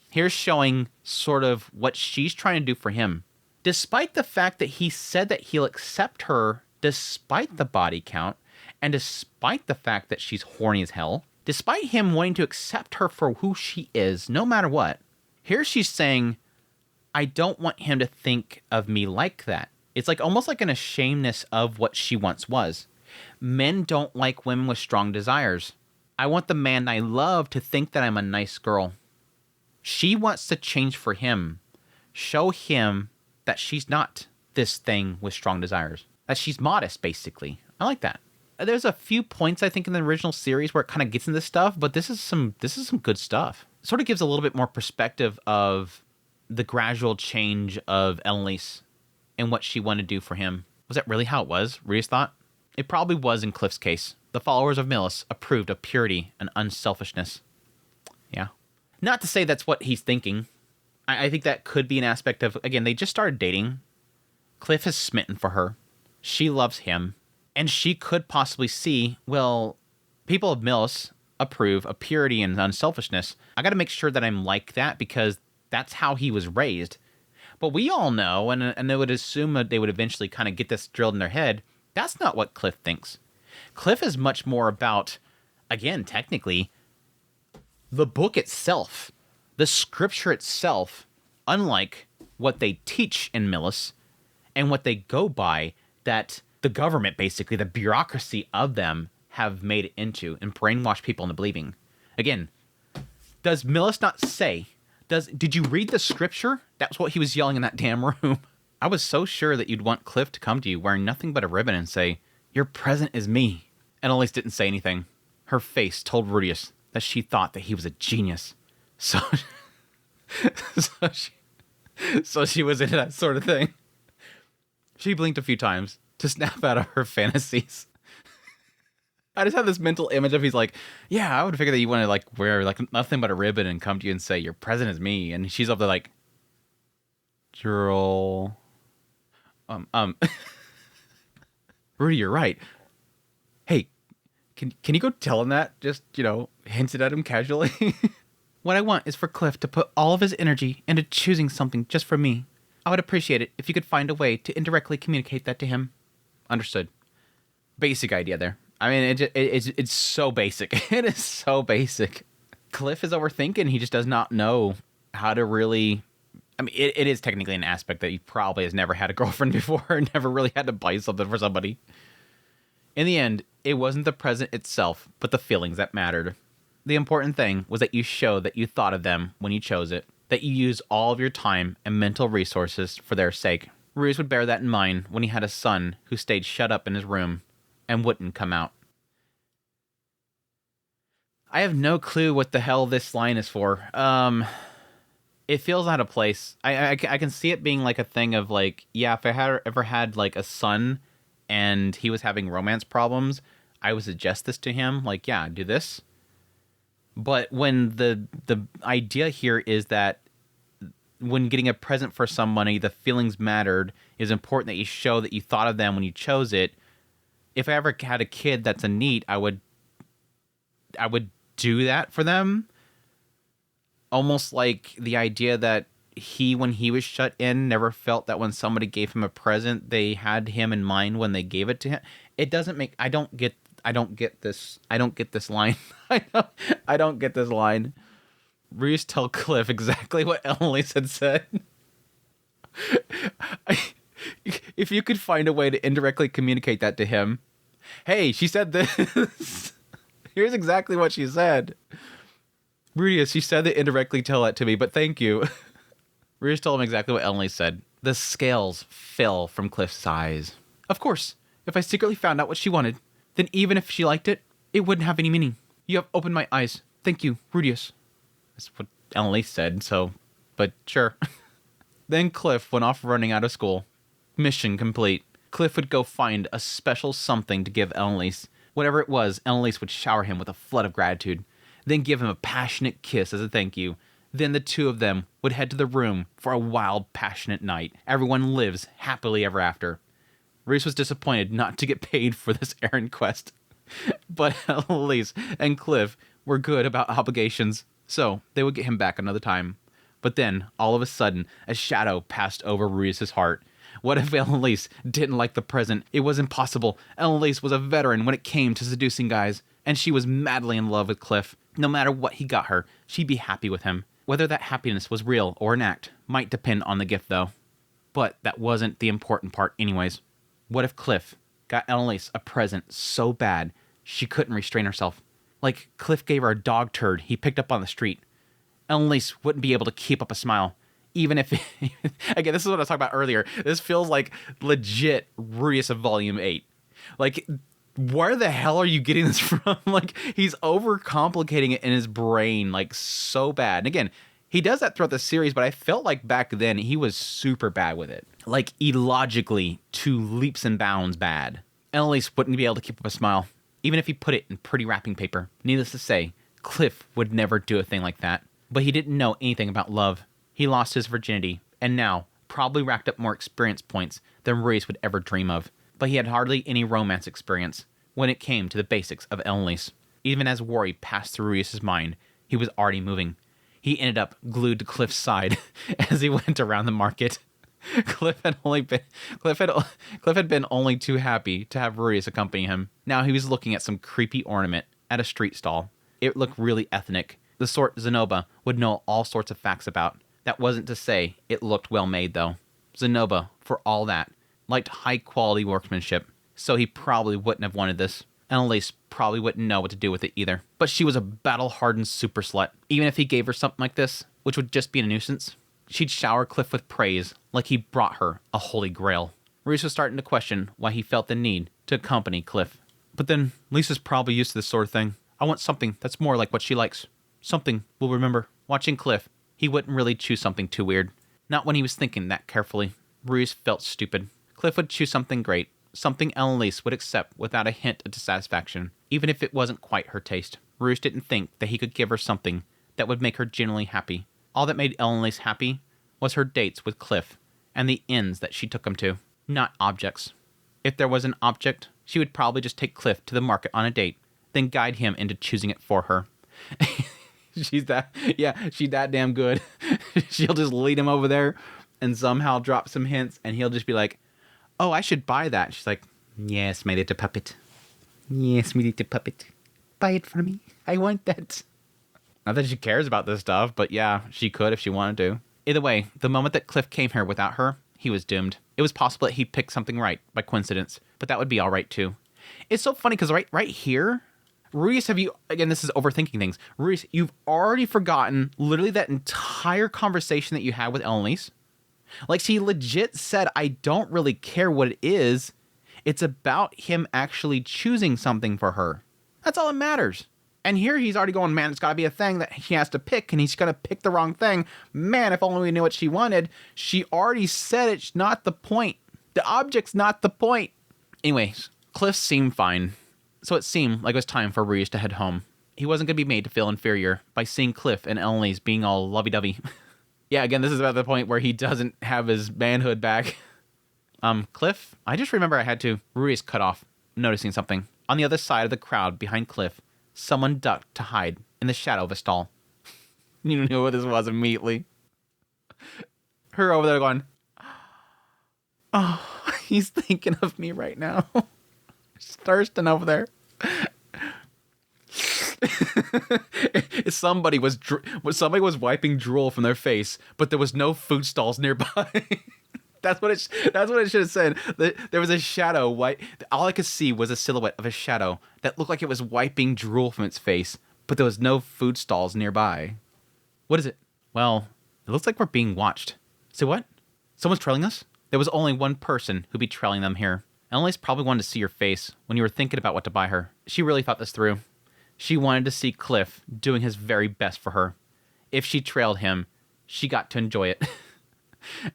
[SPEAKER 1] Here's showing sort of what she's trying to do for him. Despite the fact that he said that he'll accept her despite the body count, and despite the fact that she's horny as hell, despite him wanting to accept her for who she is, no matter what, here she's saying, I don't want him to think of me like that. It's like almost like an ashamedness of what she once was. Men don't like women with strong desires. I want the man I love to think that I'm a nice girl. She wants to change for him. Show him that she's not this thing with strong desires. That she's modest, basically. I like that. There's a few points, I think, in the original series where it kind of gets into this stuff, but this is some good stuff. It sort of gives a little bit more perspective of the gradual change of Elinalise and what she wanted to do for him. Was that really how it was? Rudius thought? It probably was in Cliff's case. The followers of Millis approved of purity and unselfishness. Yeah. Not to say that's what he's thinking. I think that could be an aspect of, again, they just started dating. Cliff is smitten for her. She loves him. And she could possibly see, well, people of Millis approve of purity and unselfishness. I got to make sure that I'm like that because that's how he was raised. But we all know, and they would assume that they would eventually kind of get this drilled in their head, that's not what Cliff thinks. Cliff is much more about, again, technically, the book itself, the scripture itself, unlike what they teach in Millis and what they go by, that the government, basically, the bureaucracy of them have made it into and brainwashed people into believing. Again, does Millis not say, did you read the scripture? That's what he was yelling in that damn room. I was so sure that you'd want Cliff to come to you wearing nothing but a ribbon and say, your present is me. And Elinalise didn't say anything. Her face told Rudius that she thought that he was a genius. So she was into that sort of thing. She blinked a few times to snap out of her fantasies. I just have this mental image of he's like, yeah, I would figure that you want to like wear like nothing but a ribbon and come to you and say, your present is me. And she's up there like, Girl. Rudy, you're right. Hey, can you go tell him that? Just, hinted at him casually. What I want is for Cliff to put all of his energy into choosing something just for me. I would appreciate it if you could find a way to indirectly communicate that to him. Understood. Basic idea there. I mean, it's so basic. It is so basic. Cliff is overthinking. He just does not know how to really... I mean, it is technically an aspect that he probably has never had a girlfriend before and never really had to buy something for somebody. In the end, it wasn't the present itself, but the feelings that mattered. The important thing was that you showed that you thought of them when you chose it, that you used all of your time and mental resources for their sake. Ruiz would bear that in mind when he had a son who stayed shut up in his room and wouldn't come out. I have no clue what the hell this line is for. It feels out of place. I can see it being like a thing of like, yeah, if I had ever had like a son and he was having romance problems, I would suggest this to him. Like, yeah, do this. But when the idea here is that when getting a present for somebody, the feelings mattered, is important that you show that you thought of them when you chose it. If I ever had a kid that's a NEET, I would do that for them. Almost like the idea that when he was shut in, never felt that when somebody gave him a present, they had him in mind when they gave it to him. It doesn't make... I don't get this line. I don't get this line. Reese tell Cliff exactly what Elinalise had said. If you could find a way to indirectly communicate that to him. Hey, she said this. Here's exactly what she said. Rudius, she said to indirectly tell that to me, but thank you. Rudius told him exactly what Elinalise said. The scales fell from Cliff's eyes. Of course, if I secretly found out what she wanted, then even if she liked it, it wouldn't have any meaning. You have opened my eyes. Thank you, Rudius. That's what Elinalise said, but sure. Then Cliff went off running out of school. Mission complete. Cliff would go find a special something to give Elinalise. Whatever it was, Elinalise would shower him with a flood of gratitude, then give him a passionate kiss as a thank you. Then the two of them would head to the room for a wild, passionate night. Everyone lives happily ever after. Reese was disappointed not to get paid for this errand quest. But Elinalise and Cliff were good about obligations, so they would get him back another time. But then, all of a sudden, a shadow passed over Ruiz' heart. What if Elinalise didn't like the present? It was impossible. Elinalise was a veteran when it came to seducing guys, and she was madly in love with Cliff. No matter what he got her, she'd be happy with him. Whether that happiness was real or an act might depend on the gift, though. But that wasn't the important part anyways. What if Cliff got Elinalise a present so bad she couldn't restrain herself? Like Cliff gave her a dog turd he picked up on the street. Elinalise wouldn't be able to keep up a smile. Even if... Again, this is what I was talking about earlier. This feels like legit Rudius of Volume 8. Like, where the hell are you getting this from? Like, he's overcomplicating it in his brain, like, so bad. And again, he does that throughout the series, but I felt like back then he was super bad with it. Like, illogically, to leaps and bounds bad. Elinalise wouldn't be able to keep up a smile, even if he put it in pretty wrapping paper. Needless to say, Cliff would never do a thing like that. But he didn't know anything about love. He lost his virginity, and now probably racked up more experience points than Ruiz would ever dream of. But he had hardly any romance experience when it came to the basics of Elinalise. Even as worry passed through Ruiz's mind, he was already moving. He ended up glued to Cliff's side as he went around the market. Cliff had been only too happy to have Ruiz accompany him. Now he was looking at some creepy ornament at a street stall. It looked really ethnic, the sort Zenoba would know all sorts of facts about. That wasn't to say it looked well made, though. Zenoba, for all that, liked high-quality workmanship, so he probably wouldn't have wanted this. Elinalise probably wouldn't know what to do with it either. But she was a battle-hardened super slut. Even if he gave her something like this, which would just be a nuisance, she'd shower Cliff with praise like he brought her a holy grail. Ruiz was starting to question why he felt the need to accompany Cliff. But then, Lisa's probably used to this sort of thing. I want something that's more like what she likes. Something we'll remember. Watching Cliff, he wouldn't really choose something too weird. Not when he was thinking that carefully. Ruiz felt stupid. Cliff would choose something great. Something Elinalise would accept without a hint of dissatisfaction, even if it wasn't quite her taste. Ruiz didn't think that he could give her something that would make her genuinely happy. All that made Elinalise happy was her dates with Cliff and the ends that she took him to, not objects. If there was an object, she would probably just take Cliff to the market on a date, then guide him into choosing it for her. She's that damn good. She'll just lead him over there and somehow drop some hints, and he'll just be like, oh, I should buy that. She's like, yes, my little puppet. Yes, my little puppet. Buy it for me. I want that. Not that she cares about this stuff, but yeah, she could if she wanted to. Either way, the moment that Cliff came here without her, he was doomed. It was possible that he picked something right by coincidence, but that would be all right too. It's so funny because right here, Ruiz, again, this is overthinking things. Ruiz, you've already forgotten literally that entire conversation that you had with Elinalise. Like, she legit said, I don't really care what it is. It's about him actually choosing something for her. That's all that matters. And here he's already going, man, it's got to be a thing that he has to pick, and he's going to pick the wrong thing. Man, if only we knew what she wanted. She already said it's not the point. The object's not the point. Anyways, Cliff seemed fine. So it seemed like it was time for Ruiz to head home. He wasn't going to be made to feel inferior by seeing Cliff and Elinalise being all lovey-dovey. Yeah, again, this is about the point where he doesn't have his manhood back. Cliff? I just remember I had to. Ruiz cut off, noticing something. On the other side of the crowd behind Cliff, someone ducked to hide in the shadow of a stall. You knew what this was immediately. Her over there going, oh, he's thinking of me right now. Just thirsting over there. Somebody was wiping drool from their face, but there was no food stalls nearby. That's what it should have said. There was a shadow. All I could see was a silhouette of a shadow that looked like it was wiping drool from its face, but there was no food stalls nearby. What is it? Well, it looks like we're being watched. Say what? Someone's trailing us? There was only one person who'd be trailing them here. Elinalise probably wanted to see your face when you were thinking about what to buy her. She really thought this through. She wanted to see Cliff doing his very best for her. If she trailed him, she got to enjoy it.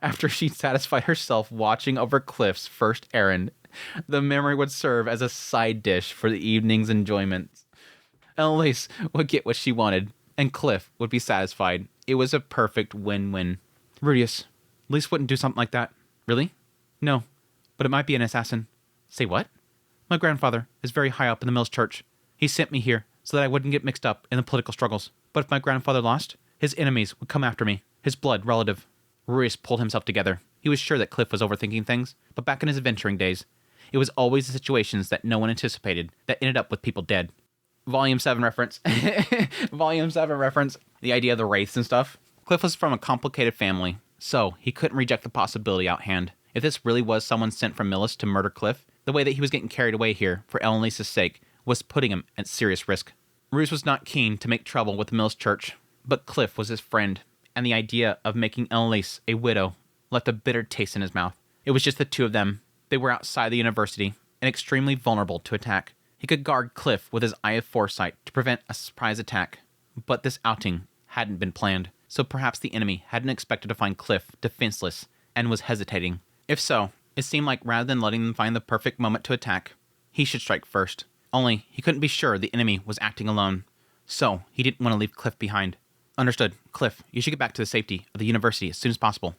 [SPEAKER 1] After she satisfied herself watching over Cliff's first errand, the memory would serve as a side dish for the evening's enjoyments. Elinalise would get what she wanted, and Cliff would be satisfied. It was a perfect win-win. Rudius, Lise wouldn't do something like that. Really? No, but it might be an assassin. Say what? My grandfather is very high up in the Mills Church. He sent me here so that I wouldn't get mixed up in the political struggles. But if my grandfather lost, his enemies would come after me, his blood relative. Ruiz pulled himself together. He was sure that Cliff was overthinking things, but back in his adventuring days, it was always the situations that no one anticipated that ended up with people dead. Volume 7 reference. Volume 7 reference. The idea of the wraiths and stuff. Cliff was from a complicated family, so he couldn't reject the possibility out hand. If this really was someone sent from Millis to murder Cliff, the way that he was getting carried away here for Elinalise's sake was putting him at serious risk. Ruiz was not keen to make trouble with the Mills Church, but Cliff was his friend, and the idea of making Elinalise a widow left a bitter taste in his mouth. It was just the two of them. They were outside the university and extremely vulnerable to attack. He could guard Cliff with his eye of foresight to prevent a surprise attack, but this outing hadn't been planned, so perhaps the enemy hadn't expected to find Cliff defenseless and was hesitating. If so, it seemed like rather than letting them find the perfect moment to attack, He should strike first. Only, he couldn't be sure the enemy was acting alone. So, he didn't want to leave Cliff behind. Understood. Cliff, you should get back to the safety of the university as soon as possible.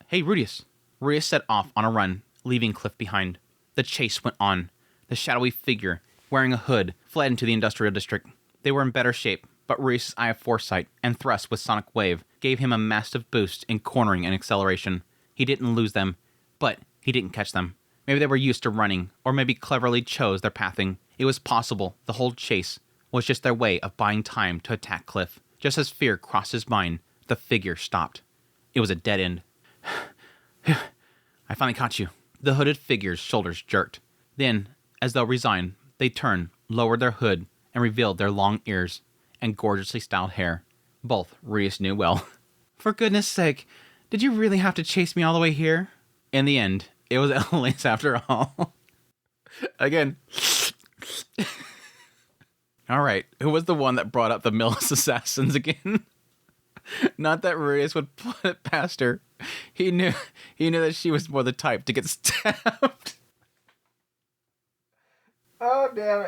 [SPEAKER 1] Hey, Rudius. Rudius set off on a run, leaving Cliff behind. The chase went on. The shadowy figure, wearing a hood, fled into the industrial district. They were in better shape, but Rudius' eye of foresight and thrust with Sonic Wave gave him a massive boost in cornering and acceleration. He didn't lose them, but he didn't catch them. Maybe they were used to running, or maybe cleverly chose their pathing. It was possible the whole chase was just their way of buying time to attack Cliff. Just as fear crossed his mind, the figure stopped. It was a dead end. I finally caught you. The hooded figure's shoulders jerked. Then, as though resigned, they turned, lowered their hood, and revealed their long ears and gorgeously styled hair. Both Rudius knew well. For goodness sake, did you really have to chase me all the way here? In the end, it was Elinalise after all. Again. All right, who was the one that brought up the Millis assassins again? Not that Rudius would put it past her. He knew that she was more the type to get stabbed. Oh, damn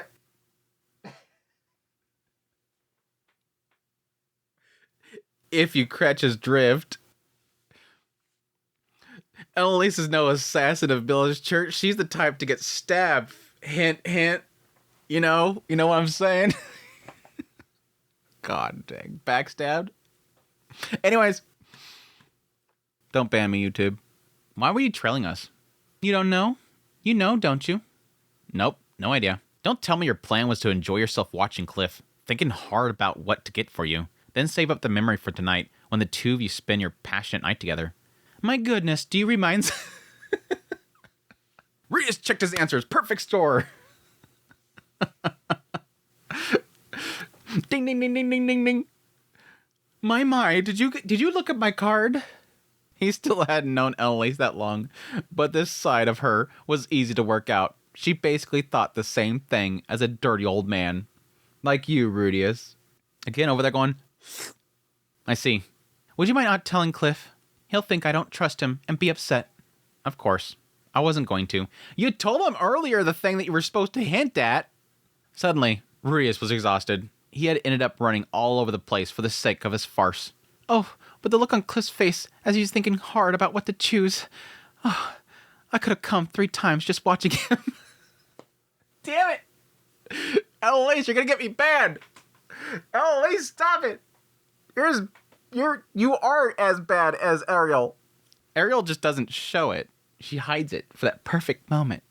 [SPEAKER 1] it. If you catch his drift. Elinalise is no assassin of Millis Church. She's the type to get stabbed. Hint, hint. You know what I'm saying? God dang. Backstabbed? Anyways. Don't ban me, YouTube. Why were you trailing us? You don't know? You know, don't you? Nope, no idea. Don't tell me your plan was to enjoy yourself watching Cliff, thinking hard about what to get for you, then save up the memory for tonight when the two of you spend your passionate night together. My goodness, do you remind... Rudius checked his answers. Perfect score. Ding, ding, ding, ding, ding, ding, ding. My, did you look at my card? He still hadn't known Elinalise that long, but this side of her was easy to work out. She basically thought the same thing as a dirty old man. Like you, Rudius. Again, over there going, I see. Would you mind not telling Cliff? He'll think I don't trust him and be upset. Of course. I wasn't going to. You told him earlier the thing that you were supposed to hint at. Suddenly, Rudius was exhausted. He had ended up running all over the place for the sake of his farce. Oh, but the look on Cliff's face as he was thinking hard about what to choose. Oh, I could have come 3 times just watching him. Damn it! Elinalise, you're gonna get me banned! Elinalise, stop it! You are as bad as Ariel. Ariel just doesn't show it. She hides it for that perfect moment.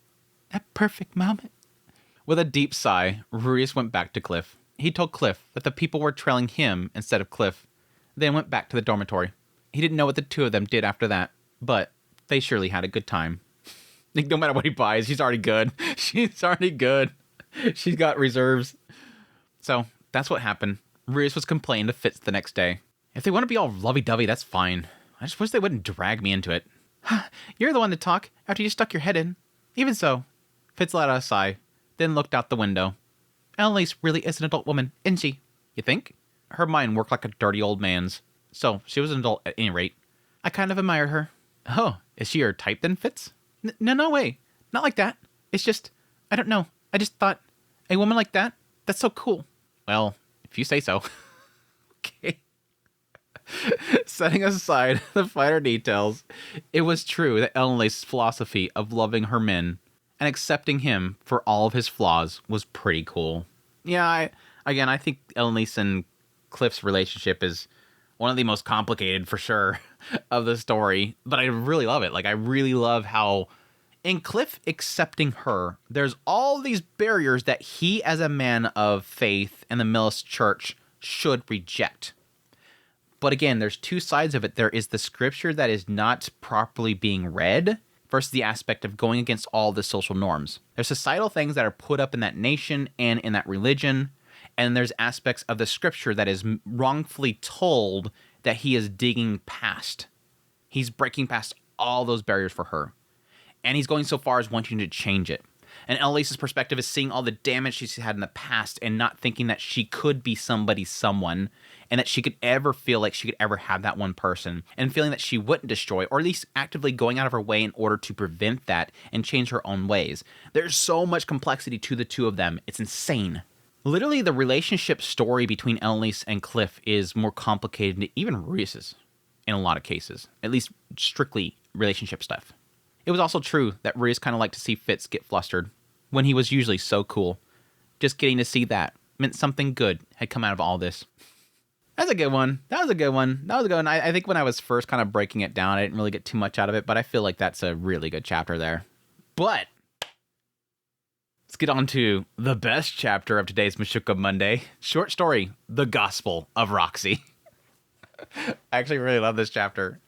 [SPEAKER 1] That perfect moment. With a deep sigh, Rudius went back to Cliff. He told Cliff that the people were trailing him instead of Cliff. Then went back to the dormitory. He didn't know what the two of them did after that, but they surely had a good time. No matter what he buys, she's already good. She's already good. She's got reserves. So, that's what happened. Rudius was complaining to Fitz the next day. If they want to be all lovey-dovey, that's fine. I just wish they wouldn't drag me into it. You're the one to talk after you stuck your head in. Even so. Fitz let out a sigh, then looked out the window. Elinalise really is an adult woman, isn't she? You think? Her mind worked like a dirty old man's. So, she was an adult at any rate. I kind of admired her. Oh, is she your type then, Fitz? No way. Not like that. It's just, I don't know. I just thought, a woman like that? That's so cool. Well, if you say so. Okay. Setting aside the finer details, it was true that Elinalise's philosophy of loving her men and accepting him for all of his flaws was pretty cool. Yeah, I think Elinalise and Cliff's relationship is one of the most complicated, for sure, of the story. But I really love it. Like, I really love how, in Cliff accepting her, there's all these barriers that he, as a man of faith and the Millis Church, should reject. But again, there's two sides of it. There is the scripture that is not properly being read versus the aspect of going against all the social norms. There's societal things that are put up in that nation and in that religion, and there's aspects of the scripture that is wrongfully told that he is digging past. He's breaking past all those barriers for her. And he's going so far as wanting to change it. And Elinalise's perspective is seeing all the damage she's had in the past and not thinking that she could be somebody's someone and that she could ever feel like she could ever have that one person, and feeling that she wouldn't destroy, or at least actively going out of her way in order to prevent that and change her own ways. There's so much complexity to the two of them. It's insane. Literally, the relationship story between Elinalise and Cliff is more complicated than even Ruius's in a lot of cases, at least strictly relationship stuff. It was also true that Ruius kind of liked to see Fitz get flustered when he was usually so cool. Just getting to see that meant something good had come out of all this. That's a good one. That was a good one. I think when I was first kind of breaking it down, I didn't really get too much out of it, but I feel like that's a really good chapter there. But let's get on to the best chapter of today's Mushoku Monday. Short story, The Gospel of Roxy. I actually really love this chapter.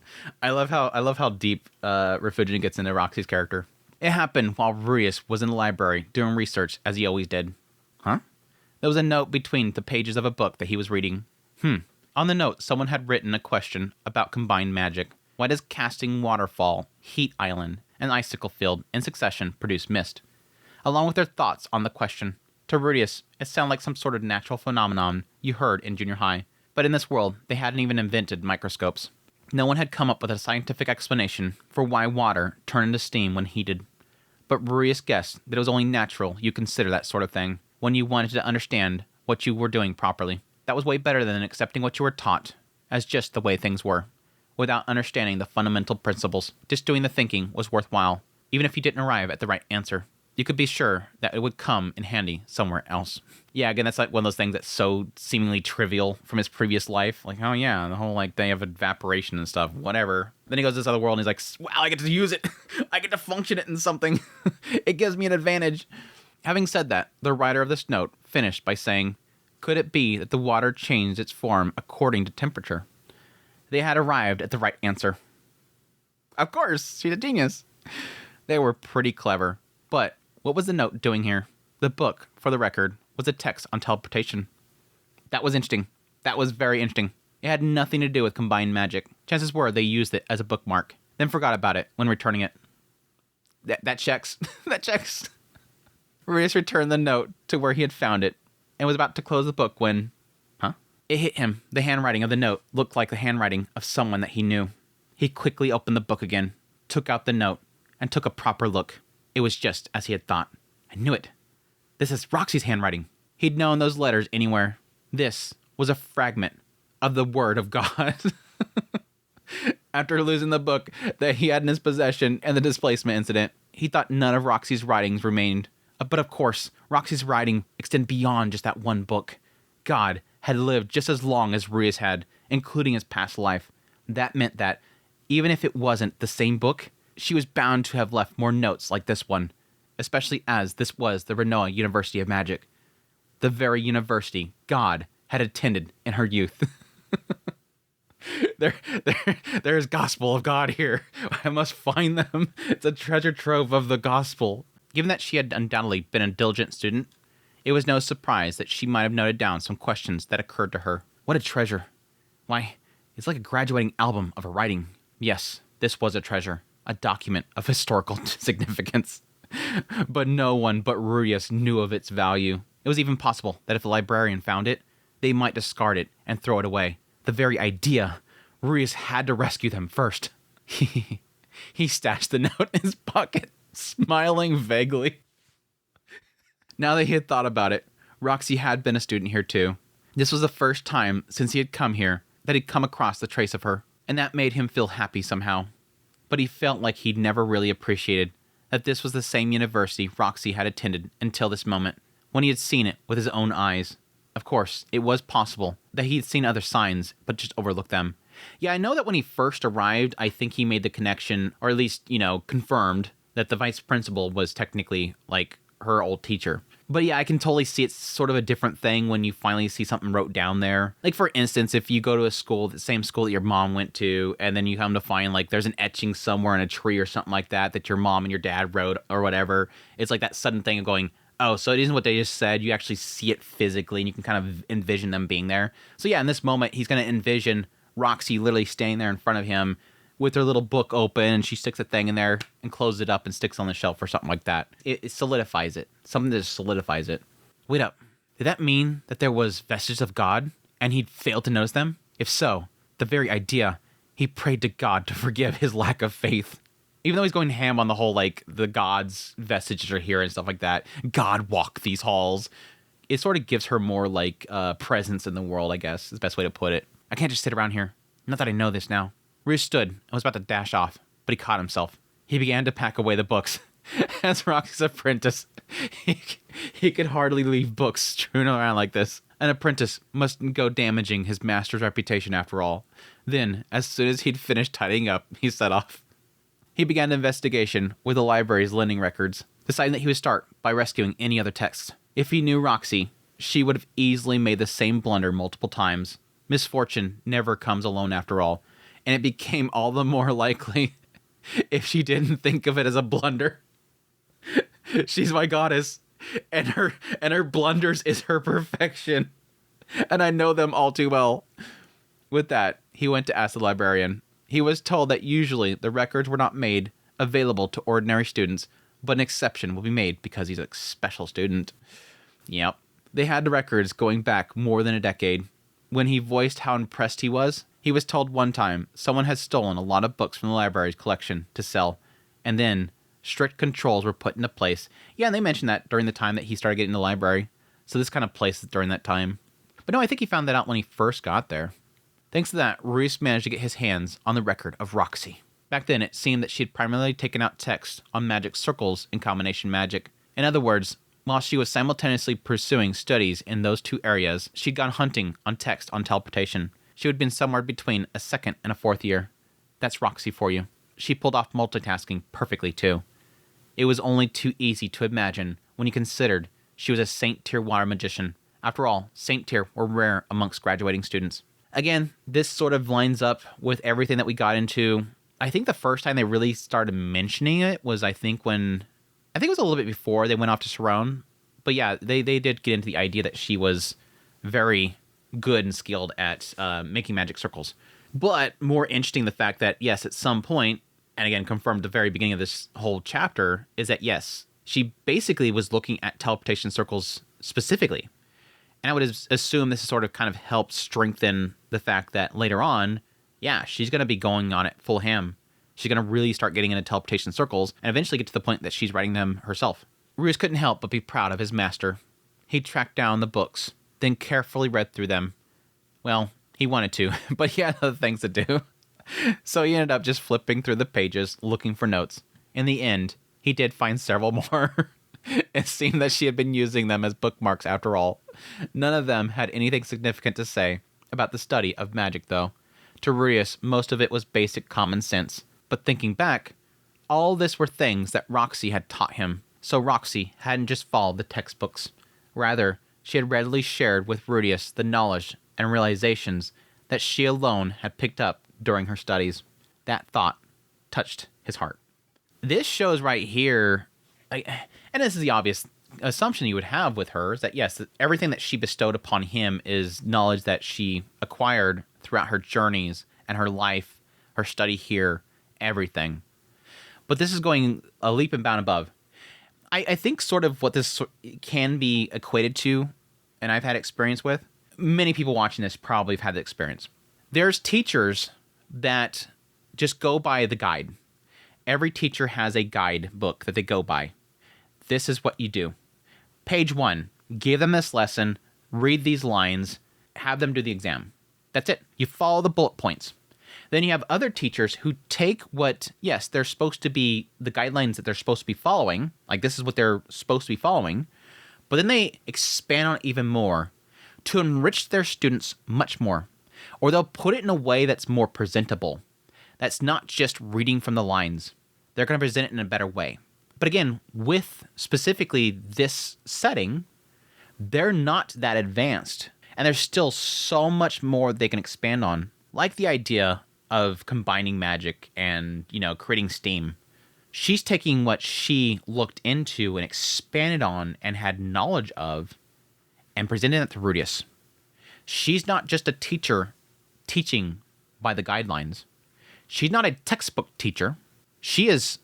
[SPEAKER 1] I love how deep Refugio gets into Roxy's character. It happened while Ruius was in the library doing research, as he always did. Huh? There was a note between the pages of a book that he was reading. On the note, someone had written a question about combined magic. Why does casting waterfall, heat island, and icicle field in succession produce mist? Along with their thoughts on the question. To Ruius, it sounded like some sort of natural phenomenon you heard in junior high. But in this world, they hadn't even invented microscopes. No one had come up with a scientific explanation for why water turned into steam when heated. But Ruius guessed that it was only natural you consider that sort of thing when you wanted to understand what you were doing properly. That was way better than accepting what you were taught as just the way things were, without understanding the fundamental principles. Just doing the thinking was worthwhile, even if you didn't arrive at the right answer. You could be sure that it would come in handy somewhere else. Yeah, again, that's like one of those things that's so seemingly trivial from his previous life. Like, oh yeah, the whole like thing of evaporation and stuff, whatever. Then he goes to this other world and he's like, wow, I get to use it. I get to function it in something. It gives me an advantage. Having said that, the writer of this note finished by saying, could it be that the water changed its form according to temperature? They had arrived at the right answer. Of course, she's a genius. They were pretty clever. But what was the note doing here? The book, for the record, was a text on teleportation. That was interesting. That was very interesting. It had nothing to do with combined magic. Chances were they used it as a bookmark, then forgot about it when returning it. That checks. That checks. Ruius returned the note to where he had found it and was about to close the book when... It hit him. The handwriting of the note looked like the handwriting of someone that he knew. He quickly opened the book again, took out the note, and took a proper look. It was just as he had thought. I knew it. This is Roxy's handwriting. He'd known those letters anywhere. This was a fragment of the Word of God. After losing the book that he had in his possession and the displacement incident, he thought none of Roxy's writings remained. But of course, Roxy's writing extended beyond just that one book. God had lived just as long as Ruius had, including his past life. That meant that, even if it wasn't the same book, she was bound to have left more notes like this one, especially as this was the Renoa University of Magic, the very university God had attended in her youth. There's gospel of God here. I must find them. It's a treasure trove of the gospel. Given that she had undoubtedly been a diligent student, it was no surprise that she might have noted down some questions that occurred to her. What a treasure. Why, it's like a graduating album of her writing. Yes, this was a treasure, a document of historical significance. But no one but Ruius knew of its value. It was even possible that if the librarian found it, they might discard it and throw it away. The very idea. Ruius had to rescue them first. He stashed the note in his pocket, smiling vaguely. Now that he had thought about it, Roxy had been a student here too. This was the first time since he had come here that he'd come across the trace of her, and that made him feel happy somehow. But he felt like he'd never really appreciated that this was the same university Roxy had attended until this moment, when he had seen it with his own eyes. Of course, it was possible that he had seen other signs, but just overlooked them. Yeah, I know that when he first arrived, I think he made the connection, or at least, confirmed that the vice principal was technically, her old teacher. But yeah, I can totally see it's sort of a different thing when you finally see something wrote down there. Like, for instance, if you go to a school, the same school that your mom went to, and then you come to find, there's an etching somewhere in a tree or something like that your mom and your dad wrote or whatever. It's like that sudden thing of going, oh, so it isn't what they just said. You actually see it physically, and you can kind of envision them being there. So yeah, in this moment, he's going to envision Roxy literally staying there in front of him, with her little book open, and she sticks a thing in there and closes it up and sticks it on the shelf or something like that. It solidifies it. Something that solidifies it. Wait up. Did that mean that there was vestiges of God and he'd failed to notice them? If so, the very idea, he prayed to God to forgive his lack of faith. Even though he's going ham on the whole, like, the gods' vestiges are here and stuff like that. God walked these halls. It sort of gives her more, like, presence in the world, I guess, is the best way to put it. I can't just sit around here. Not that I know this now. Rios stood and was about to dash off, but he caught himself. He began to pack away the books. As Roxy's apprentice, he could hardly leave books strewn around like this. An apprentice mustn't go damaging his master's reputation after all. Then, as soon as he'd finished tidying up, he set off. He began an investigation with the library's lending records, deciding that he would start by rescuing any other texts. If he knew Roxy, she would have easily made the same blunder multiple times. Misfortune never comes alone after all, and it became all the more likely if she didn't think of it as a blunder. She's my goddess, and her blunders is her perfection, and I know them all too well. With that, he went to ask the librarian. He was told that usually the records were not made available to ordinary students, but an exception will be made because he's a special student. Yep. They had the records going back more than a decade. When he voiced how impressed he was told one time someone had stolen a lot of books from the library's collection to sell, and then strict controls were put into place. Yeah, and they mentioned that during the time that he started getting in the library. So this kind of places during that time. But no, I think he found that out when he first got there. Thanks to that, Rios managed to get his hands on the record of Roxy. Back then, it seemed that she had primarily taken out texts on magic circles and combination magic. In other words, while she was simultaneously pursuing studies in those two areas, she'd gone hunting on text on teleportation. She would have been somewhere between a second and a fourth year. That's Roxy for you. She pulled off multitasking perfectly, too. It was only too easy to imagine when you considered she was a Saint-tier water magician. After all, Saint-tier were rare amongst graduating students. Again, this sort of lines up with everything that we got into. I think the first time they really started mentioning it was, I think it was a little bit before they went off to Saron. But yeah, they did get into the idea that she was very good and skilled at making magic circles. But more interesting, the fact that, yes, at some point, and again, confirmed at the very beginning of this whole chapter, is that, yes, she basically was looking at teleportation circles specifically. And I would assume this has sort of kind of helped strengthen the fact that later on, yeah, she's going to be going on it full ham. She's going to really start getting into teleportation circles and eventually get to the point that she's writing them herself. Rios couldn't help but be proud of his master. He tracked down the books, then carefully read through them. Well, he wanted to, but he had other things to do. So he ended up just flipping through the pages, looking for notes. In the end, he did find several more. It seemed that she had been using them as bookmarks after all. None of them had anything significant to say about the study of magic, though. To Rios, most of it was basic common sense. But thinking back, all this were things that Roxy had taught him. So Roxy hadn't just followed the textbooks. Rather, she had readily shared with Rios the knowledge and realizations that she alone had picked up during her studies. That thought touched his heart. This shows right here, and this is the obvious assumption you would have with her, is that yes, everything that she bestowed upon him is knowledge that she acquired throughout her journeys and her life, her study here, everything. But this is going a leap and bound above. I think sort of what this can be equated to, and I've had experience with, many people watching this probably have had the experience. There's teachers that just go by the guide. Every teacher has a guide book that they go by. This is what you do. Page 1, give them this lesson, read these lines, have them do the exam. That's it. You follow the bullet points. Then you have other teachers who take what, yes, they're supposed to be, the guidelines that they're supposed to be following, like this is what they're supposed to be following, but then they expand on it even more to enrich their students much more. Or they'll put it in a way that's more presentable. That's not just reading from the lines. They're going to present it in a better way. But again, with specifically this setting, they're not that advanced. And there's still so much more they can expand on. Like the idea of combining magic and, creating steam. She's taking what she looked into and expanded on and had knowledge of and presented it to Rios. She's not just a teacher teaching by the guidelines. She's not a textbook teacher. She is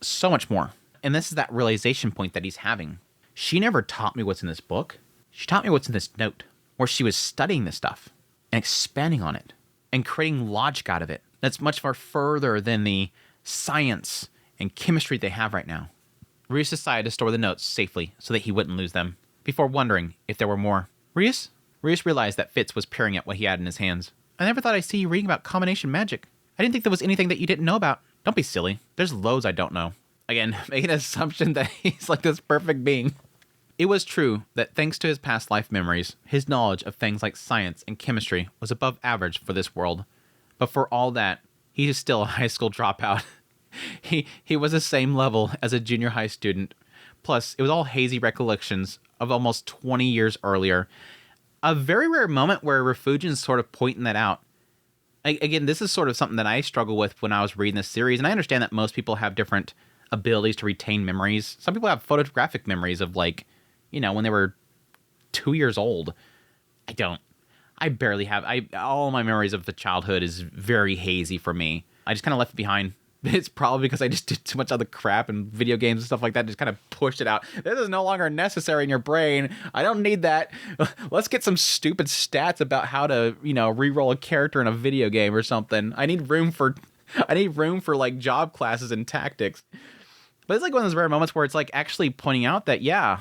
[SPEAKER 1] so much more. And this is that realization point that he's having. She never taught me what's in this book. She taught me what's in this note, where she was studying this stuff and expanding on it and creating logic out of it. That's much far further than the science and chemistry they have right now. Rios decided to store the notes safely so that he wouldn't lose them, before wondering if there were more. Rios realized that Fitz was peering at what he had in his hands. I never thought I'd see you reading about combination magic. I didn't think there was anything that you didn't know about. Don't be silly. There's loads I don't know. Again, making an assumption that he's like this perfect being. It was true that thanks to his past life memories, his knowledge of things like science and chemistry was above average for this world. But for all that, he is still a high school dropout. He was the same level as a junior high student. Plus, it was all hazy recollections of almost 20 years earlier. A very rare moment where Refugian's sort of pointing that out. Again, this is sort of something that I struggle with when I was reading this series, and I understand that most people have different abilities to retain memories. Some people have photographic memories of, like, you know, when they were 2 years old. I don't. I barely have. All my memories of the childhood is very hazy for me. I just kind of left it behind. It's probably because I just did too much other crap and video games and stuff like that. Just kind of pushed it out. This is no longer necessary in your brain. I don't need that. Let's get some stupid stats about how to, you know, re-roll a character in a video game or something. I need room for like job classes and tactics. But it's like one of those rare moments where it's like actually pointing out that, yeah,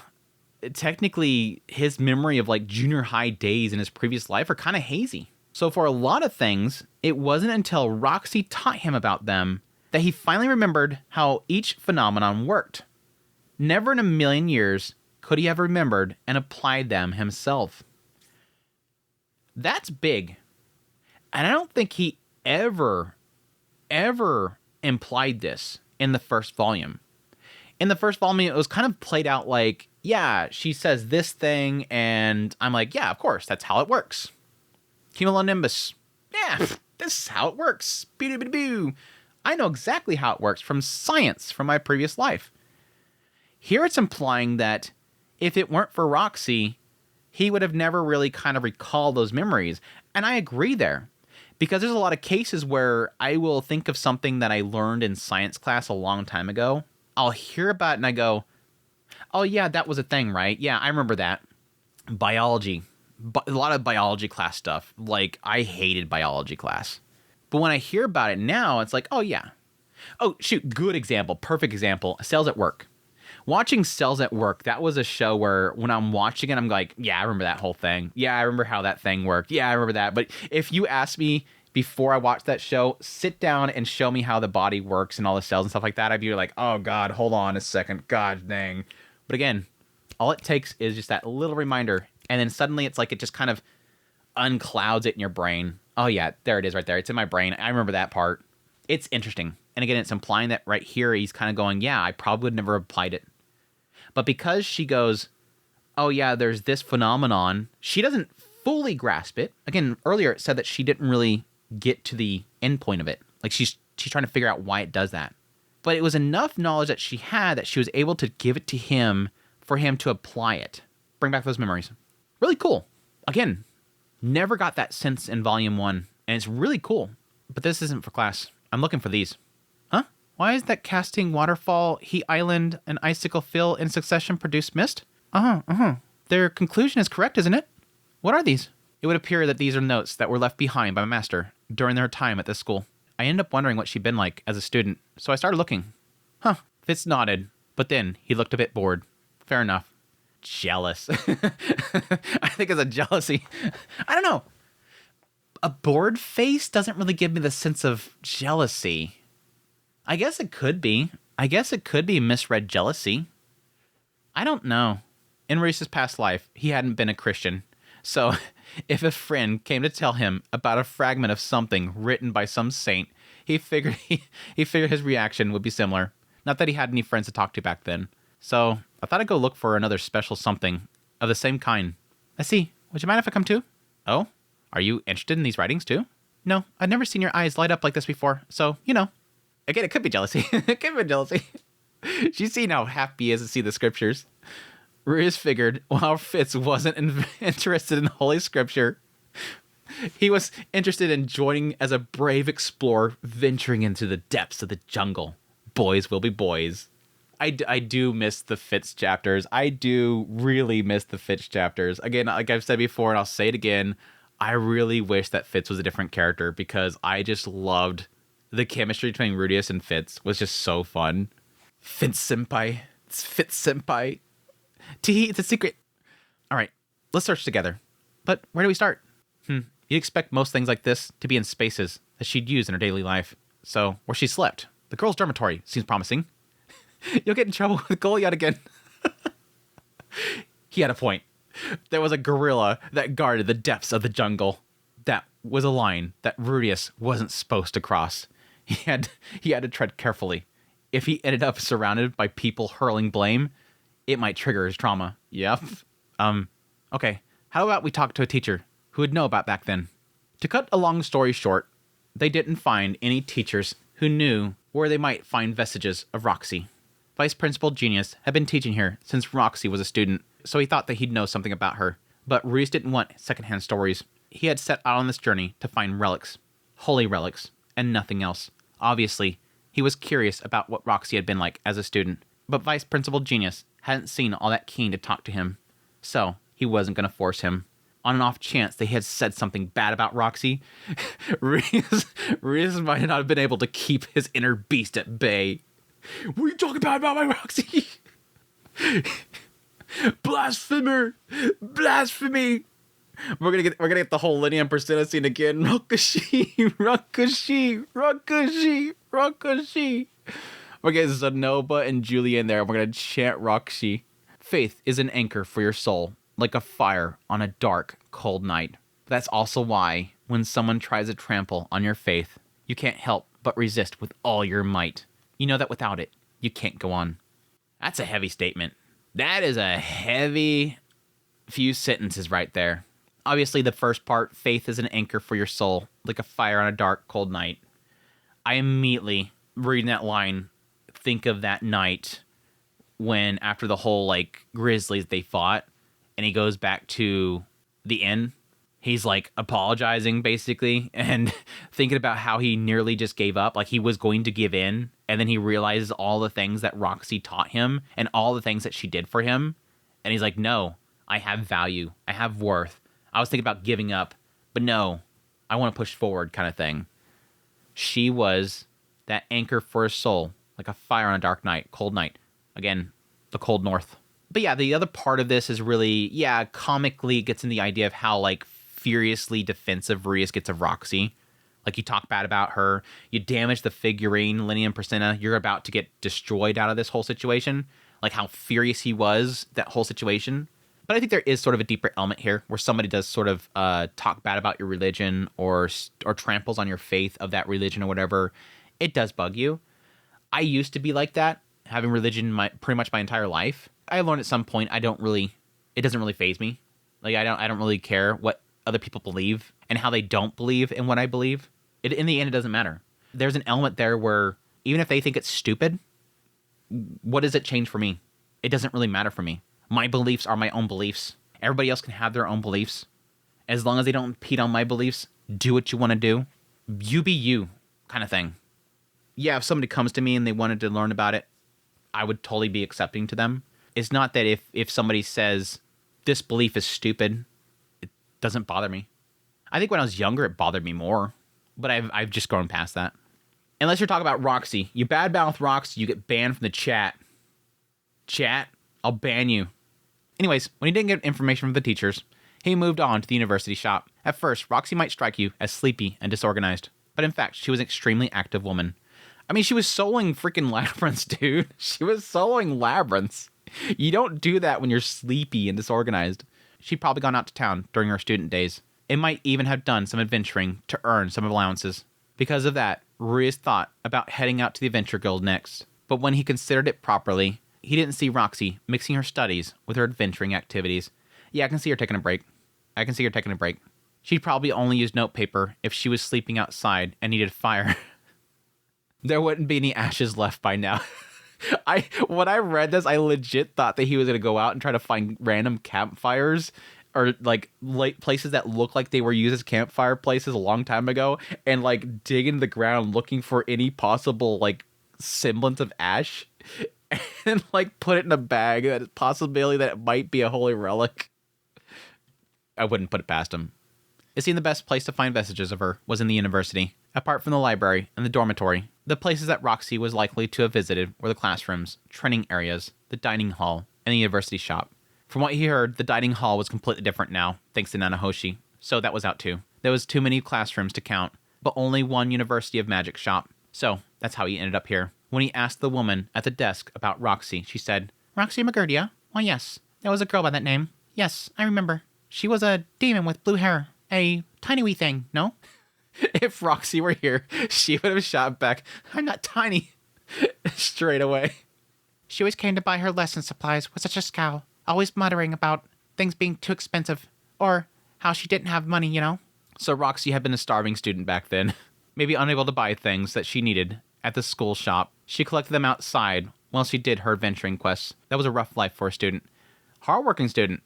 [SPEAKER 1] technically his memory of like junior high days in his previous life are kind of hazy. So for a lot of things, it wasn't until Roxy taught him about them that he finally remembered how each phenomenon worked. Never in a million years could he have remembered and applied them himself. That's big. And I don't think he ever implied this in the first volume. In the first volume, it was kind of played out like, yeah, she says this thing, and I'm like, yeah, of course, that's how it works. Cumulonimbus. Yeah, this is how it works. Boo-doo-boo-doo. I know exactly how it works from science from my previous life. Here it's implying that if it weren't for Roxy, he would have never really kind of recalled those memories. And I agree there. Because there's a lot of cases where I will think of something that I learned in science class a long time ago. I'll hear about it and I go, oh yeah, that was a thing, right? Yeah, I remember that. Biology. A lot of biology class stuff. Like, I hated biology class. But when I hear about it now, it's like, oh, yeah. Oh, shoot, good example, perfect example, Cells at Work. Watching Cells at Work, that was a show where when I'm watching it, I'm like, yeah, I remember that whole thing. Yeah, I remember how that thing worked. Yeah, I remember that. But if you ask me before I watch that show, sit down and show me how the body works and all the cells and stuff like that, I'd be like, oh, God, hold on a second. God dang. But again, all it takes is just that little reminder. And then suddenly it's like it just kind of unclouds it in your brain. Oh, yeah, there it is right there. It's in my brain. I remember that part. It's interesting. And again, it's implying that right here, he's kind of going, yeah, I probably would never have applied it. But because she goes, oh, yeah, there's this phenomenon, she doesn't fully grasp it. Again, earlier it said that she didn't really get to the end point of it. Like she's trying to figure out why it does that. But it was enough knowledge that she had that she was able to give it to him for him to apply it. Bring back those memories. Really cool. Again, never got that sense in volume 1, and it's really cool. But this isn't for class. I'm looking for these. Huh? Why is that casting waterfall, heat island, and icicle fill in succession produce mist? Their conclusion is correct, isn't it? What are these? It would appear that these are notes that were left behind by my master during their time at this school. I ended up wondering what she'd been like as a student, so I started looking. Huh. Fitz nodded, but then he looked a bit bored. Fair enough. Jealous. I think it's a jealousy. I don't know. A bored face doesn't really give me the sense of jealousy. I guess it could be. I guess it could be misread jealousy. I don't know. In Reese's past life, he hadn't been a Christian. So if a friend came to tell him about a fragment of something written by some saint, he figured his reaction would be similar. Not that he had any friends to talk to back then. So I thought I'd go look for another special something of the same kind. I see. Would you mind if I come too? Oh? Are you interested in these writings too? No, I've never seen your eyes light up like this before, so, you know. Again, it could be jealousy. It could be jealousy. She's seen how happy he is to see the scriptures. Riz figured while Fitz wasn't interested in Holy Scripture, He was interested in joining as a brave explorer, venturing into the depths of the jungle. Boys will be boys. I do miss the Fitz chapters. I do really miss the Fitz chapters. Again, like I've said before, and I'll say it again, I really wish that Fitz was a different character because I just loved the chemistry between Rudius and Fitz was just so fun. Fitz senpai. It's Fitz senpai. Teehee, it's a secret. All right, let's search together. But where do we start? You'd expect most things like this to be in spaces that she'd use in her daily life. So, where she slept. The girls' dormitory seems promising. You'll get in trouble with Goliath again. He had a point. There was a gorilla that guarded the depths of the jungle. That was a line that Rudius wasn't supposed to cross. He had to tread carefully. If he ended up surrounded by people hurling blame, it might trigger his trauma. Yep. Okay. How about we talk to a teacher who would know about back then? To cut a long story short, they didn't find any teachers who knew where they might find vestiges of Roxy. Vice Principal Genius had been teaching here since Roxy was a student, so he thought that he'd know something about her. But Reese didn't want secondhand stories. He had set out on this journey to find relics, holy relics, and nothing else. Obviously, he was curious about what Roxy had been like as a student, but Vice Principal Genius hadn't seemed all that keen to talk to him, so he wasn't going to force him. On an off chance they had said something bad about Roxy, Reese might not have been able to keep his inner beast at bay. What are you talking about my Roxy? Blasphemer! Blasphemy! We're gonna get the whole Linear Persona scene again. Rokashi! Rokashi! Rokashi! Rokashi! We're getting Zenoba and Julia in there. We're gonna chant Roxy. Faith is an anchor for your soul, like a fire on a dark, cold night. That's also why, when someone tries to trample on your faith, you can't help but resist with all your might. You know that without it, you can't go on. That's a heavy statement. That is a heavy few sentences right there. Obviously, the first part, faith is an anchor for your soul, like a fire on a dark, cold night. I immediately, reading that line, think of that night when, after the whole, like, Grizzlies they fought, and he goes back to the inn. He's, like, apologizing, basically, and thinking about how he nearly just gave up. Like, he was going to give in, and then he realizes all the things that Roxy taught him and all the things that she did for him. And he's like, no, I have value. I have worth. I was thinking about giving up, but no, I want to push forward kind of thing. She was that anchor for his soul, like a fire on a dark night, cold night. Again, the cold north. But yeah, the other part of this is really, comically gets in the idea of how, like, furiously defensive Rias gets of Roxy. Like, you talk bad about her, you damage the figurine, Linear Persona, you're about to get destroyed out of this whole situation. Like, how furious he was, that whole situation. But I think there is sort of a deeper element here, where somebody does sort of talk bad about your religion, or tramples on your faith of that religion or whatever. It does bug you. I used to be like that, having religion pretty much my entire life. I learned at some point it doesn't really faze me. Like, I don't really care what other people believe and how they don't believe in what I believe. In the end, it doesn't matter. There's an element there where even if they think it's stupid, what does it change for me? It doesn't really matter for me. My beliefs are my own beliefs. Everybody else can have their own beliefs. As long as they don't impede on my beliefs, do what you want to do. You be you, kind of thing. Yeah, if somebody comes to me and they wanted to learn about it, I would totally be accepting to them. It's not that if somebody says, this belief is stupid, it doesn't bother me. I think when I was younger, it bothered me more. But I've just grown past that. Unless you're talking about Roxy. You badmouth Roxy, you get banned from the chat. Chat, I'll ban you. Anyways, when he didn't get information from the teachers, he moved on to the university shop. At first, Roxy might strike you as sleepy and disorganized. But in fact, she was an extremely active woman. I mean, she was soloing freaking labyrinths, dude. She was soloing labyrinths. You don't do that when you're sleepy and disorganized. She'd probably gone out to town during her student days. It might even have done some adventuring to earn some allowances. Because of that, Ruiz thought about heading out to the Adventure Guild next. But when he considered it properly, he didn't see Roxy mixing her studies with her adventuring activities. Yeah, I can see her taking a break. She'd probably only use notepaper if she was sleeping outside and needed fire. There wouldn't be any ashes left by now. When I read this, I legit thought that he was going to go out and try to find random campfires or like places that look like they were used as campfire places a long time ago, and like dig into the ground looking for any possible like semblance of ash, and like put it in a bag. That possibility that it might be a holy relic. I wouldn't put it past him. It seemed the best place to find vestiges of her was in the university. Apart from the library and the dormitory, the places that Roxy was likely to have visited were the classrooms, training areas, the dining hall, and the university shop. From what he heard, the dining hall was completely different now, thanks to Nanahoshi, so that was out too. There was too many classrooms to count, but only one University of Magic shop, so that's how he ended up here. When he asked the woman at the desk about Roxy, she said, "Roxy Magurdia? Why, yes, there was a girl by that name. Yes, I remember. She was a demon with blue hair. A tiny wee thing, no?" If Roxy were here, she would have shot back, "I'm not tiny," straight away. "She always came to buy her lesson supplies with such a scowl, always muttering about things being too expensive, or how she didn't have money, you know?" So Roxy had been a starving student back then, maybe unable to buy things that she needed at the school shop. She collected them outside while she did her adventuring quests. That was a rough life for a student. Hardworking student.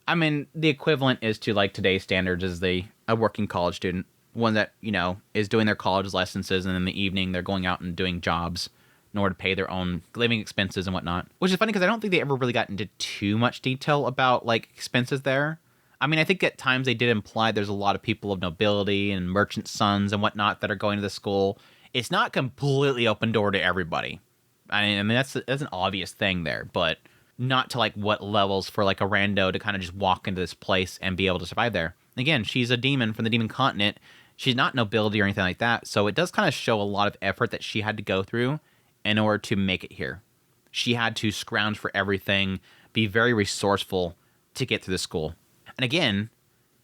[SPEAKER 1] I mean, the equivalent is to, like, today's standards is a working college student. One that, you know, is doing their college lessons, and in the evening they're going out and doing jobs in order to pay their own living expenses and whatnot. Which is funny because I don't think they ever really got into too much detail about, like, expenses there. I mean, I think at times they did imply there's a lot of people of nobility and merchant sons and whatnot that are going to the school. It's not completely open door to everybody. I mean that's an obvious thing there, but not to, like, what levels for, like, a rando to kind of just walk into this place and be able to survive there. Again, she's a demon from the demon continent. She's not nobility or anything like that, so it does kind of show a lot of effort that she had to go through in order to make it here. She had to scrounge for everything, be very resourceful to get through the school. And again,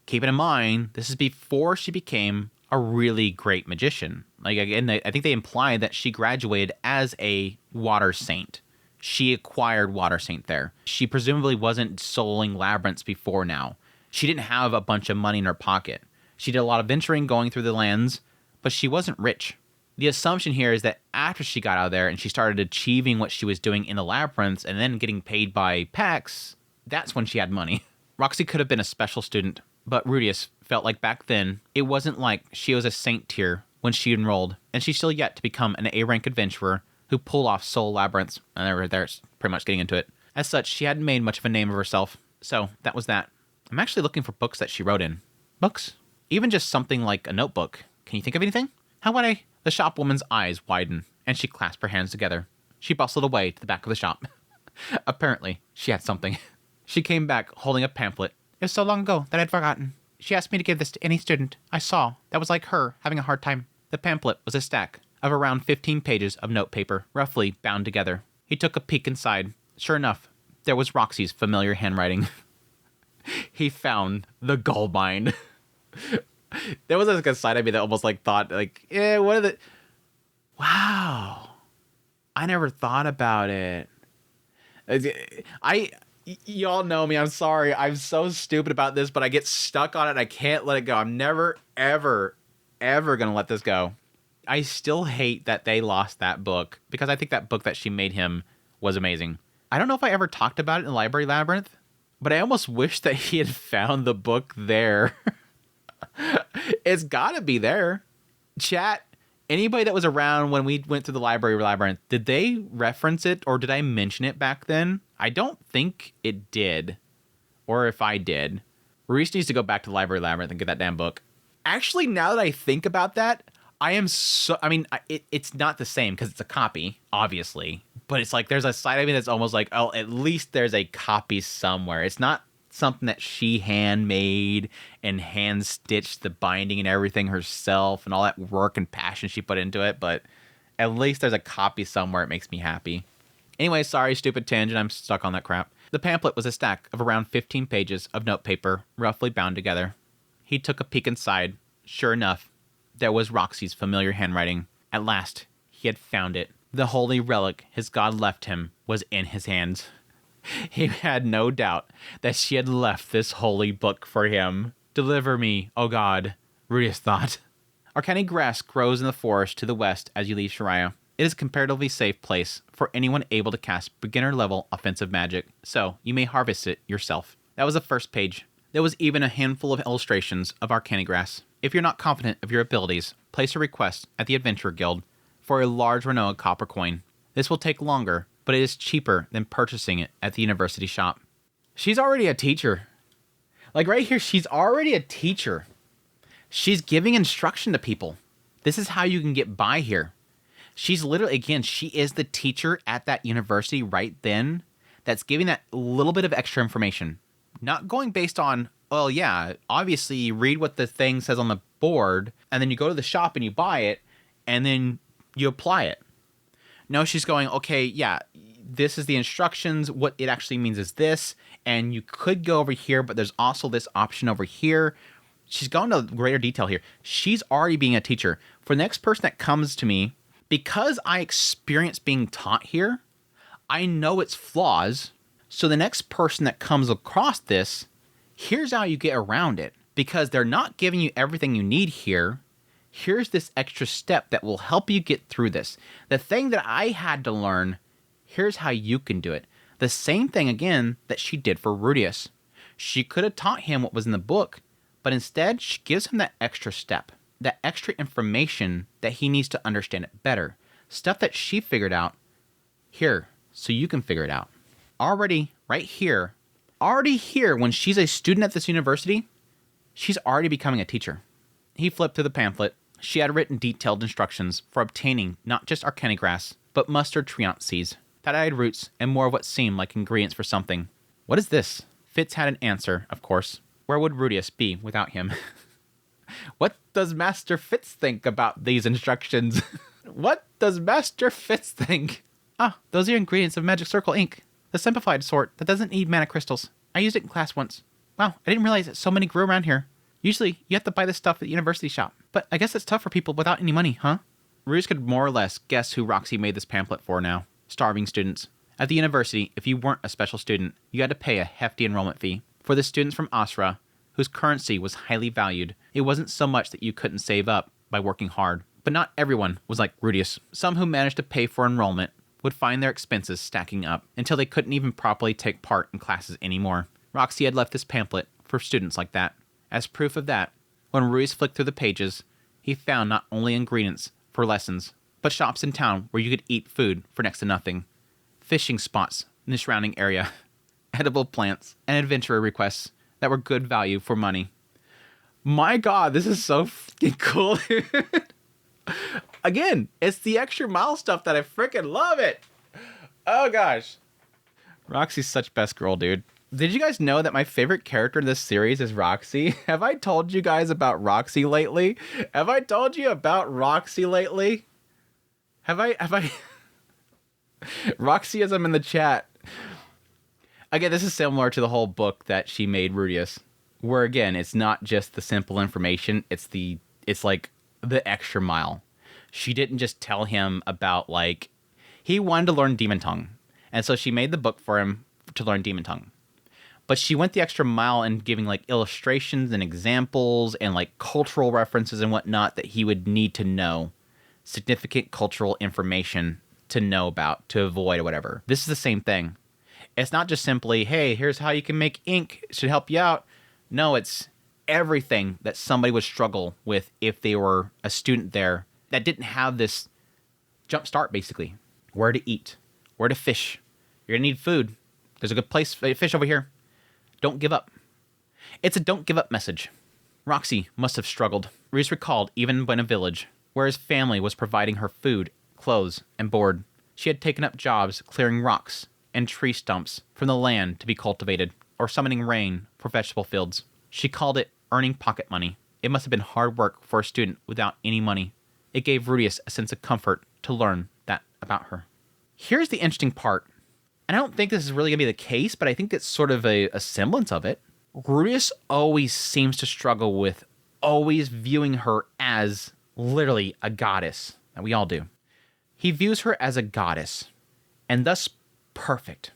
[SPEAKER 1] keep it in mind, this is before she became a really great magician. Like, again, I think they implied that she graduated as a water saint. She acquired water saint there. She presumably wasn't souling labyrinths before now. She didn't have a bunch of money in her pocket. She did a lot of venturing going through the lands, but she wasn't rich. The assumption here is that after she got out of there and she started achieving what she was doing in the labyrinths and then getting paid by PAX, that's when she had money. Roxy could have been a special student, but Rudius felt like back then it wasn't like she was a saint tier when she enrolled, and she's still yet to become an A-rank adventurer who pulled off soul labyrinths, and they're pretty much getting into it. As such, she hadn't made much of a name of herself, so that was that. I'm actually looking for books that she wrote in. Books? Even just something like a notebook. Can you think of anything? How about I? The shopwoman's eyes widened, and she clasped her hands together. She bustled away to the back of the shop. Apparently, she had something. She came back holding a pamphlet. It was so long ago that I'd forgotten. She asked me to give this to any student I saw that was like her, having a hard time. The pamphlet was a stack of around 15 pages of notepaper, roughly bound together. He took a peek inside. Sure enough, there was Roxy's familiar handwriting. He found the gold mine. There was like a side of me that almost like thought like, what are the... Wow. I never thought about it. Y'all know me. I'm sorry. I'm so stupid about this, but I get stuck on it and I can't let it go. I'm never, ever, ever going to let this go. I still hate that they lost that book because I think that book that she made him was amazing. I don't know if I ever talked about it in the Library Labyrinth, but I almost wish that he had found the book there. It's gotta be there. Chat, anybody that was around when we went through the Library Labyrinth, did they reference it or did I mention it back then? I don't think it did. Or if I did. Reese needs to go back to the Library Labyrinth and get that damn book. Actually, now that I think about that, it's not the same because it's a copy, obviously. But it's like there's a side of me that's almost like, oh, at least there's a copy somewhere. It's not something that she handmade and hand-stitched the binding and everything herself and all that work and passion she put into it. But at least there's a copy somewhere. It makes me happy. Anyway, sorry, stupid tangent. I'm stuck on that crap. The pamphlet was a stack of around 15 pages of notepaper, roughly bound together. He took a peek inside. Sure enough, there was Roxy's familiar handwriting. At last, he had found it. The holy relic his god left him was in his hands. He had no doubt that she had left this holy book for him. Deliver me, O God, Rudius thought. Arcane grass grows in the forest to the west as you leave Shiraya. It is a comparatively safe place for anyone able to cast beginner-level offensive magic, so you may harvest it yourself. That was the first page. There was even a handful of illustrations of arcana grass. If you're not confident of your abilities, place a request at the Adventurer Guild for a large Renoa copper coin. This will take longer, but it is cheaper than purchasing it at the university shop. She's already a teacher. Like right here, she's already a teacher. She's giving instruction to people. This is how you can get by here. She's literally, again, she is the teacher at that university right then that's giving that little bit of extra information. Not going based on, well, yeah, obviously you read what the thing says on the board, and then you go to the shop and you buy it, and then you apply it. No, she's going, okay, yeah, this is the instructions. What it actually means is this, and you could go over here, but there's also this option over here. She's gone into greater detail here. She's already being a teacher. For the next person that comes to me, because I experience being taught here, I know its flaws. So the next person that comes across this, here's how you get around it. Because they're not giving you everything you need here. Here's this extra step that will help you get through this. The thing that I had to learn, here's how you can do it. The same thing, again, that she did for Rudius. She could have taught him what was in the book, but instead she gives him that extra step, that extra information that he needs to understand it better. Stuff that she figured out here, so you can figure it out. Already, right here, when she's a student at this university, she's already becoming a teacher. He flipped to the pamphlet. She had written detailed instructions for obtaining not just arcana grass, but mustard treant seeds, fat-eyed roots, and more of what seemed like ingredients for something. What is this? Fitz had an answer, of course. Where would Rudius be without him? What does Master Fitz think about these instructions? What does Master Fitz think? Ah, those are ingredients of Magic Circle ink. The simplified sort that doesn't need mana crystals. I used it in class once. Wow, I didn't realize that so many grew around here. Usually, you have to buy this stuff at the university shop. But I guess it's tough for people without any money, huh? Rudius could more or less guess who Roxy made this pamphlet for now. Starving students. At the university, if you weren't a special student, you had to pay a hefty enrollment fee. For the students from Asra, whose currency was highly valued, it wasn't so much that you couldn't save up by working hard. But not everyone was like Rudius. Some who managed to pay for enrollment would find their expenses stacking up until they couldn't even properly take part in classes anymore. Roxy had left this pamphlet for students like that. As proof of that, when Rudius flicked through the pages, he found not only ingredients for lessons, but shops in town where you could eat food for next to nothing, fishing spots in the surrounding area, edible plants, and adventurer requests that were good value for money. My God, this is so fucking cool, dude. Again, it's the extra mile stuff that I freaking love it. Oh gosh. Roxy's such best girl, dude. Did you guys know that my favorite character in this series is Roxy? Have I told you guys about Roxy lately? Have I told you about Roxy lately? Have I? Roxyism in the chat. Again, this is similar to the whole book that she made Rudius, where again, it's not just the simple information, it's like the extra mile. She didn't just tell him about, like, he wanted to learn Demon Tongue, and so she made the book for him to learn Demon Tongue. But she went the extra mile in giving, like, illustrations and examples and, like, cultural references and whatnot that he would need to know. Significant cultural information to know about, to avoid, or whatever. This is the same thing. It's not just simply, hey, here's how you can make ink. It should help you out. No, it's everything that somebody would struggle with if they were a student there that didn't have this jump start, basically. Where to eat, where to fish. You're going to need food. There's a good place to fish over here. Don't give up. It's a don't give up message. Roxy must have struggled. Reese recalled even in a village, where his family was providing her food, clothes, and board. She had taken up jobs clearing rocks and tree stumps from the land to be cultivated, or summoning rain for vegetable fields. She called it earning pocket money. It must have been hard work for a student without any money. It gave Rudius a sense of comfort to learn that about her. Here's the interesting part, and I don't think this is really going to be the case, but I think it's sort of a semblance of it. Rudius always seems to struggle with always viewing her as literally a goddess, and we all do. He views her as a goddess, and thus perfect.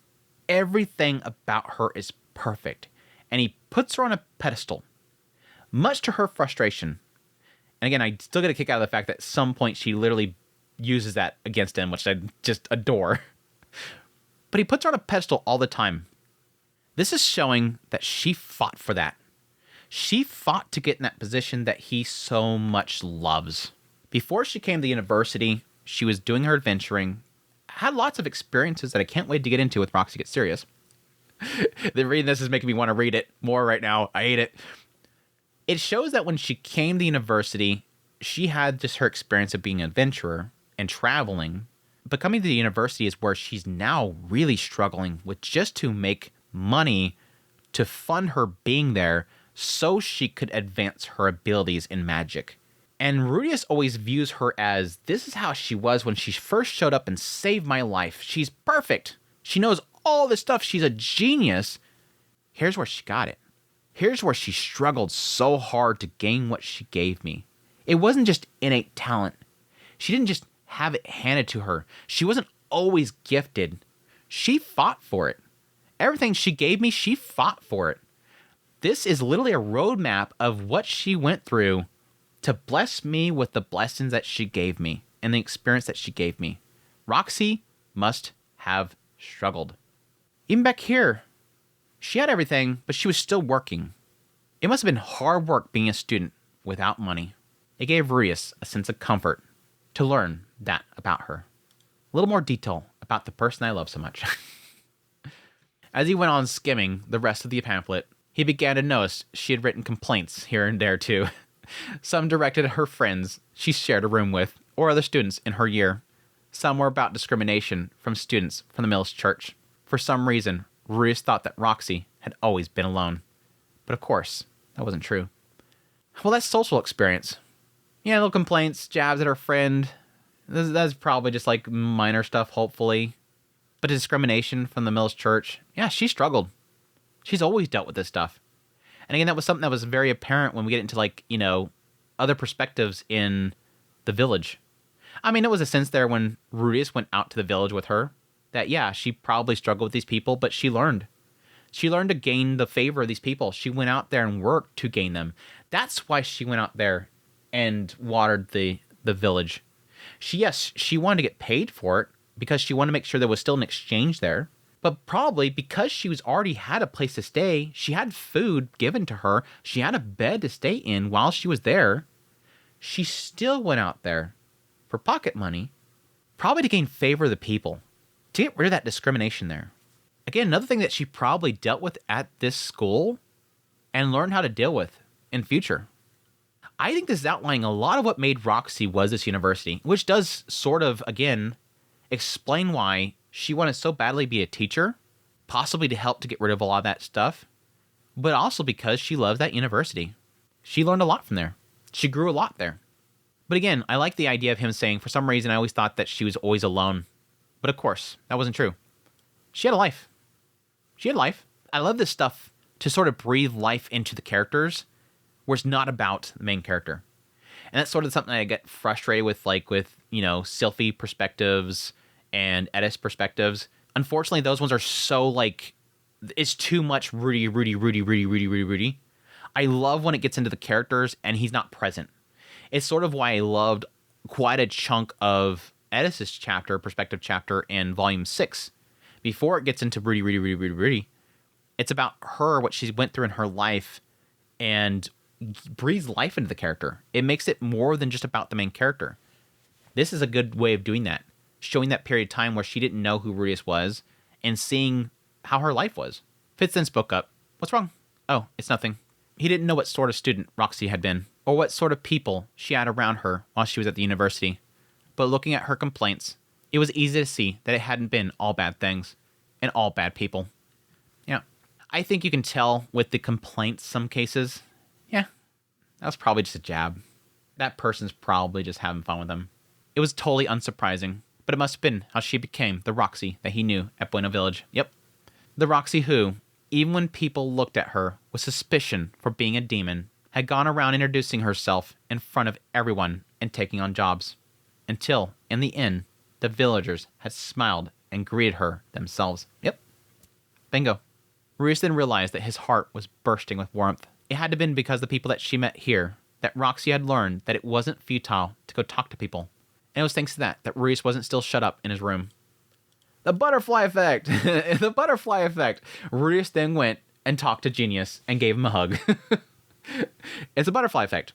[SPEAKER 1] Everything about her is perfect, and he puts her on a pedestal, much to her frustration. And again, I still get a kick out of the fact that at some point she literally uses that against him, which I just adore. But he puts her on a pedestal all the time. This is showing that she fought for that. She fought to get in that position that he so much loves. Before she came to university, she was doing her adventuring, had lots of experiences that I can't wait to get into with Roxy Gets Serious. The reading this is making me want to read it more right now. I hate it. It shows that when she came to university, she had just her experience of being an adventurer and traveling. But coming to the university is where she's now really struggling with just to make money to fund her being there so she could advance her abilities in magic. And Rudius always views her as, this is how she was when she first showed up and saved my life. She's perfect. She knows all this stuff. She's a genius. Here's where she got it. Here's where she struggled so hard to gain what she gave me. It wasn't just innate talent. She didn't just have it handed to her. She wasn't always gifted. She fought for it. Everything she gave me, she fought for it. This is literally a roadmap of what she went through to bless me with the blessings that she gave me and the experience that she gave me. Roxy must have struggled. Even back here, she had everything, but she was still working. It must have been hard work being a student without money. It gave Rudius a sense of comfort to learn that about her. A little more detail about the person I love so much. As he went on skimming the rest of the pamphlet, he began to notice she had written complaints here and there too. Some directed at her friends she shared a room with, or other students in her year. Some were about discrimination from students from the Mills Church. For some reason, Rudius thought that Roxy had always been alone. But of course, that wasn't true. Well, that's social experience. Yeah, little complaints, jabs at her friend. That's probably just like minor stuff, hopefully. But discrimination from the Mills Church, yeah, she struggled. She's always dealt with this stuff. And again, that was something that was very apparent when we get into, like, you know, other perspectives in the village. I mean, it was a sense there when Rudius went out to the village with her that, yeah, she probably struggled with these people, but she learned. She learned to gain the favor of these people. She went out there and worked to gain them. That's why she went out there and watered the village. She wanted to get paid for it because she wanted to make sure there was still an exchange there. But probably because she was already had a place to stay, she had food given to her, she had a bed to stay in while she was there, she still went out there for pocket money, probably to gain favor of the people, to get rid of that discrimination there. Again, another thing that she probably dealt with at this school and learned how to deal with in future. I think this is outlining a lot of what made Roxy was this university, which does sort of, again, explain why she wanted so badly to be a teacher, possibly to help to get rid of a lot of that stuff, but also because she loves that university. She learned a lot from there. She grew a lot there. But again, I like the idea of him saying, for some reason, I always thought that she was always alone. But of course, that wasn't true. She had a life. She had life. I love this stuff to sort of breathe life into the characters, where it's not about the main character. And that's sort of something I get frustrated with, like with, you know, Sylphie perspectives and Edis perspectives. Unfortunately, those ones are so, like, it's too much Rudy. I love when it gets into the characters and he's not present. It's sort of why I loved quite a chunk of Edis's perspective chapter in volume 6. Before it gets into Rudy, it's about her, what she went through in her life, and breathes life into the character. It makes it more than just about the main character. This is a good way of doing that. Showing that period of time where she didn't know who Rudius was and seeing how her life was. Fitz then spoke up. What's wrong? Oh, it's nothing. He didn't know what sort of student Roxy had been or what sort of people she had around her while she was at the university. But looking at her complaints, it was easy to see that it hadn't been all bad things and all bad people. Yeah. I think you can tell with the complaints some cases. Yeah, that was probably just a jab. That person's probably just having fun with them. It was totally unsurprising. But it must have been how she became the Roxy that he knew at Bueno Village. Yep. The Roxy who, even when people looked at her with suspicion for being a demon, had gone around introducing herself in front of everyone and taking on jobs. Until, in the end, the villagers had smiled and greeted her themselves. Yep. Bingo. Rudius then realized that his heart was bursting with warmth. It had to have been because the people that she met here, that Roxy had learned that it wasn't futile to go talk to people. And it was thanks to that Rudius wasn't still shut up in his room. The butterfly effect! The butterfly effect! Rudius then went and talked to Genius and gave him a hug. It's a butterfly effect.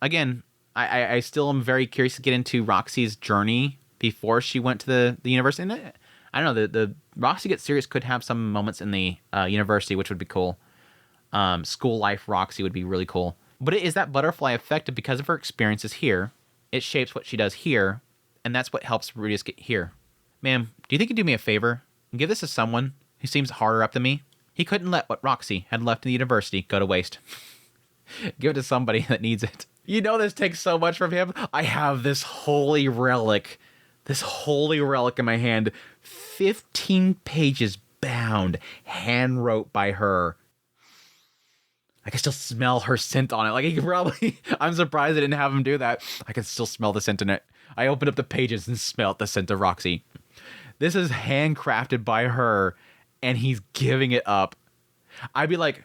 [SPEAKER 1] Again, I still am very curious to get into Roxy's journey before she went to the university. And I don't know, the Roxy Gets Serious could have some moments in the university, which would be cool. School life Roxy would be really cool. But it is that butterfly effect because of her experiences here. It shapes what she does here, and that's what helps Rudius get here. Ma'am, do you think you'd do me a favor and give this to someone who seems harder up than me? He couldn't let what Roxy had left in the university go to waste. Give it to somebody that needs it. You know this takes so much from him. I have this holy relic in my hand. 15 pages bound, hand wrote by her. I can still smell her scent on it. Like, he could probably... I'm surprised I didn't have him do that. I can still smell the scent in it. I opened up the pages and smelled the scent of Roxy. This is handcrafted by her, and he's giving it up. I'd be like...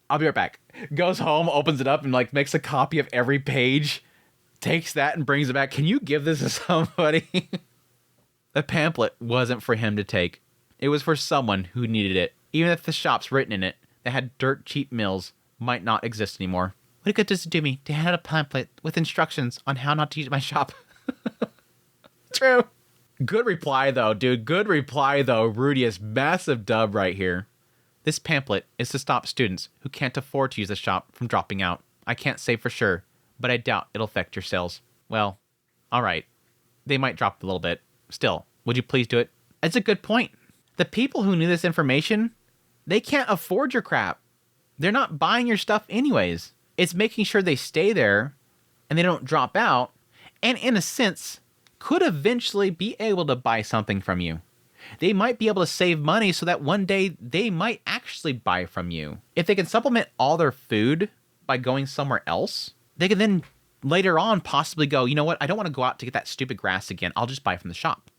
[SPEAKER 1] I'll be right back. Goes home, opens it up, and like makes a copy of every page. Takes that and brings it back. Can you give this to somebody? The pamphlet wasn't for him to take. It was for someone who needed it. Even if the shops written in it that had dirt cheap mills might not exist anymore. What good does it do me to hand out a pamphlet with instructions on how not to use my shop? True. Good reply though, dude. Good reply though. Rudius, massive dub right here. This pamphlet is to stop students who can't afford to use the shop from dropping out. I can't say for sure, but I doubt it'll affect your sales. Well, alright. They might drop a little bit. Still, would you please do it? It's a good point. The people who knew this information, they can't afford your crap. They're not buying your stuff anyways. It's making sure they stay there and they don't drop out, and in a sense, could eventually be able to buy something from you. They might be able to save money so that one day they might actually buy from you. If they can supplement all their food by going somewhere else, they can then later on possibly go, you know what, I don't want to go out to get that stupid grass again. I'll just buy from the shop.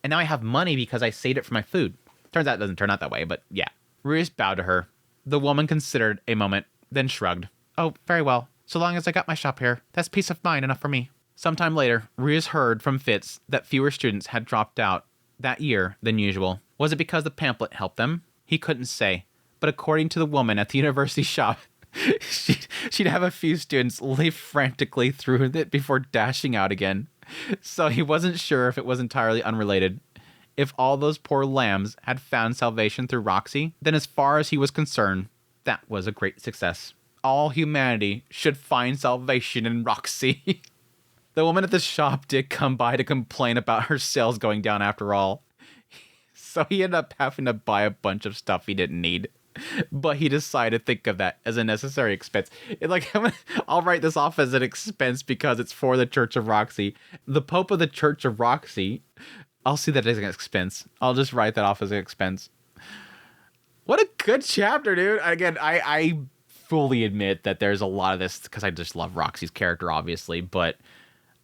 [SPEAKER 1] And now I have money because I saved it for my food. Turns out it doesn't turn out that way, but yeah. Rudius bowed to her. The woman considered a moment, then shrugged. Oh, very well. So long as I got my shop here, that's peace of mind enough for me. Sometime later, Rudius heard from Fitz that fewer students had dropped out that year than usual. Was it because the pamphlet helped them? He couldn't say. But according to the woman at the university shop, she'd have a few students leaf frantically through it before dashing out again. So he wasn't sure if it was entirely unrelated. If all those poor lambs had found salvation through Roxy, then as far as he was concerned, that was a great success. All humanity should find salvation in Roxy. The woman at the shop did come by to complain about her sales going down after all. So he ended up having to buy a bunch of stuff he didn't need. But he decided to think of that as a necessary expense. I'll write this off as an expense because it's for the Church of Roxy. The Pope of the Church of Roxy, I'll see that as an expense. I'll just write that off as an expense. What a good chapter, dude. Again, I fully admit that there's a lot of this because I just love Roxy's character, obviously, but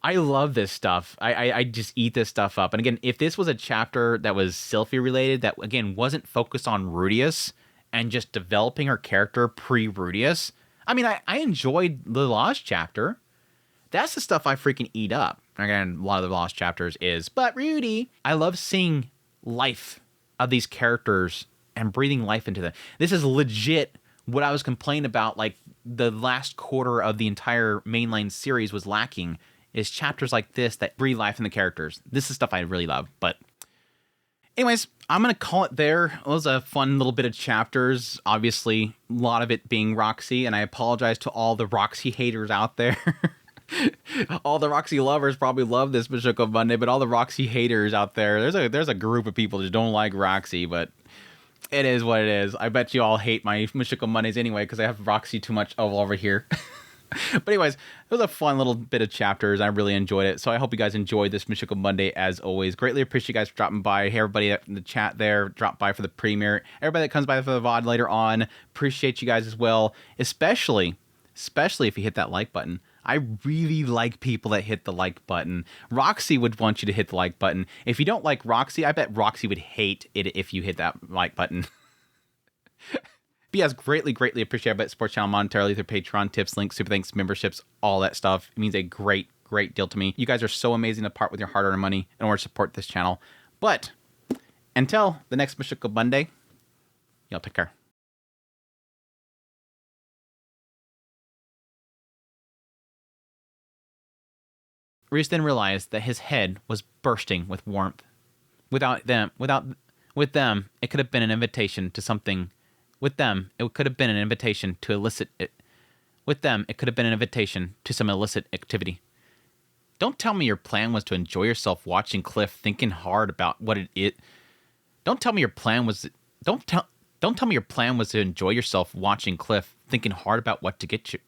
[SPEAKER 1] I love this stuff. I just eat this stuff up. And again, if this was a chapter that was Sylphie related, that again wasn't focused on Rudius and just developing her character pre-Rudius, I mean, I enjoyed the Lost chapter. That's the stuff I freaking eat up. Again, a lot of the Lost chapters is, but Rudy. I love seeing life of these characters and breathing life into them. This is legit what I was complaining about, like the last quarter of the entire mainline series was lacking, is chapters like this that breathe life in the characters. This is stuff I really love. But anyways, I'm going to call it there. It was a fun little bit of chapters. Obviously, a lot of it being Roxy, and I apologize to all the Roxy haters out there. All the Roxy lovers probably love this Mushoku Monday, but all the Roxy haters out there, there's a group of people that don't like Roxy, but it is what it is. I bet you all hate my Mushoku Mondays anyway because I have Roxy too much all over here. But anyways, it was a fun little bit of chapters. I really enjoyed it. So I hope you guys enjoyed this Mushoku Monday as always. Greatly appreciate you guys for dropping by. Hey, everybody in the chat there, drop by for the premiere. Everybody that comes by for the VOD later on, appreciate you guys as well. Especially if you hit that like button. I really like people that hit the like button. Roxy would want you to hit the like button. If you don't like Roxy, I bet Roxy would hate it if you hit that like button. But yes, greatly appreciate everybody that supports channel monetarily through Patreon, tips, links, super thanks, memberships, all that stuff. It means a great deal to me. You guys are so amazing to part with your hard-earned money in order to support this channel. But until the next Mushoku Monday, y'all take care. Reese then realized that his head was bursting with warmth. With them, it could have been an invitation to something. With them, it could have been an invitation to illicit it. With them, it could have been an invitation to some illicit activity. Don't tell me your plan was to enjoy yourself watching Cliff thinking hard about what it is. Don't tell me your plan was to enjoy yourself watching Cliff thinking hard about what to get you.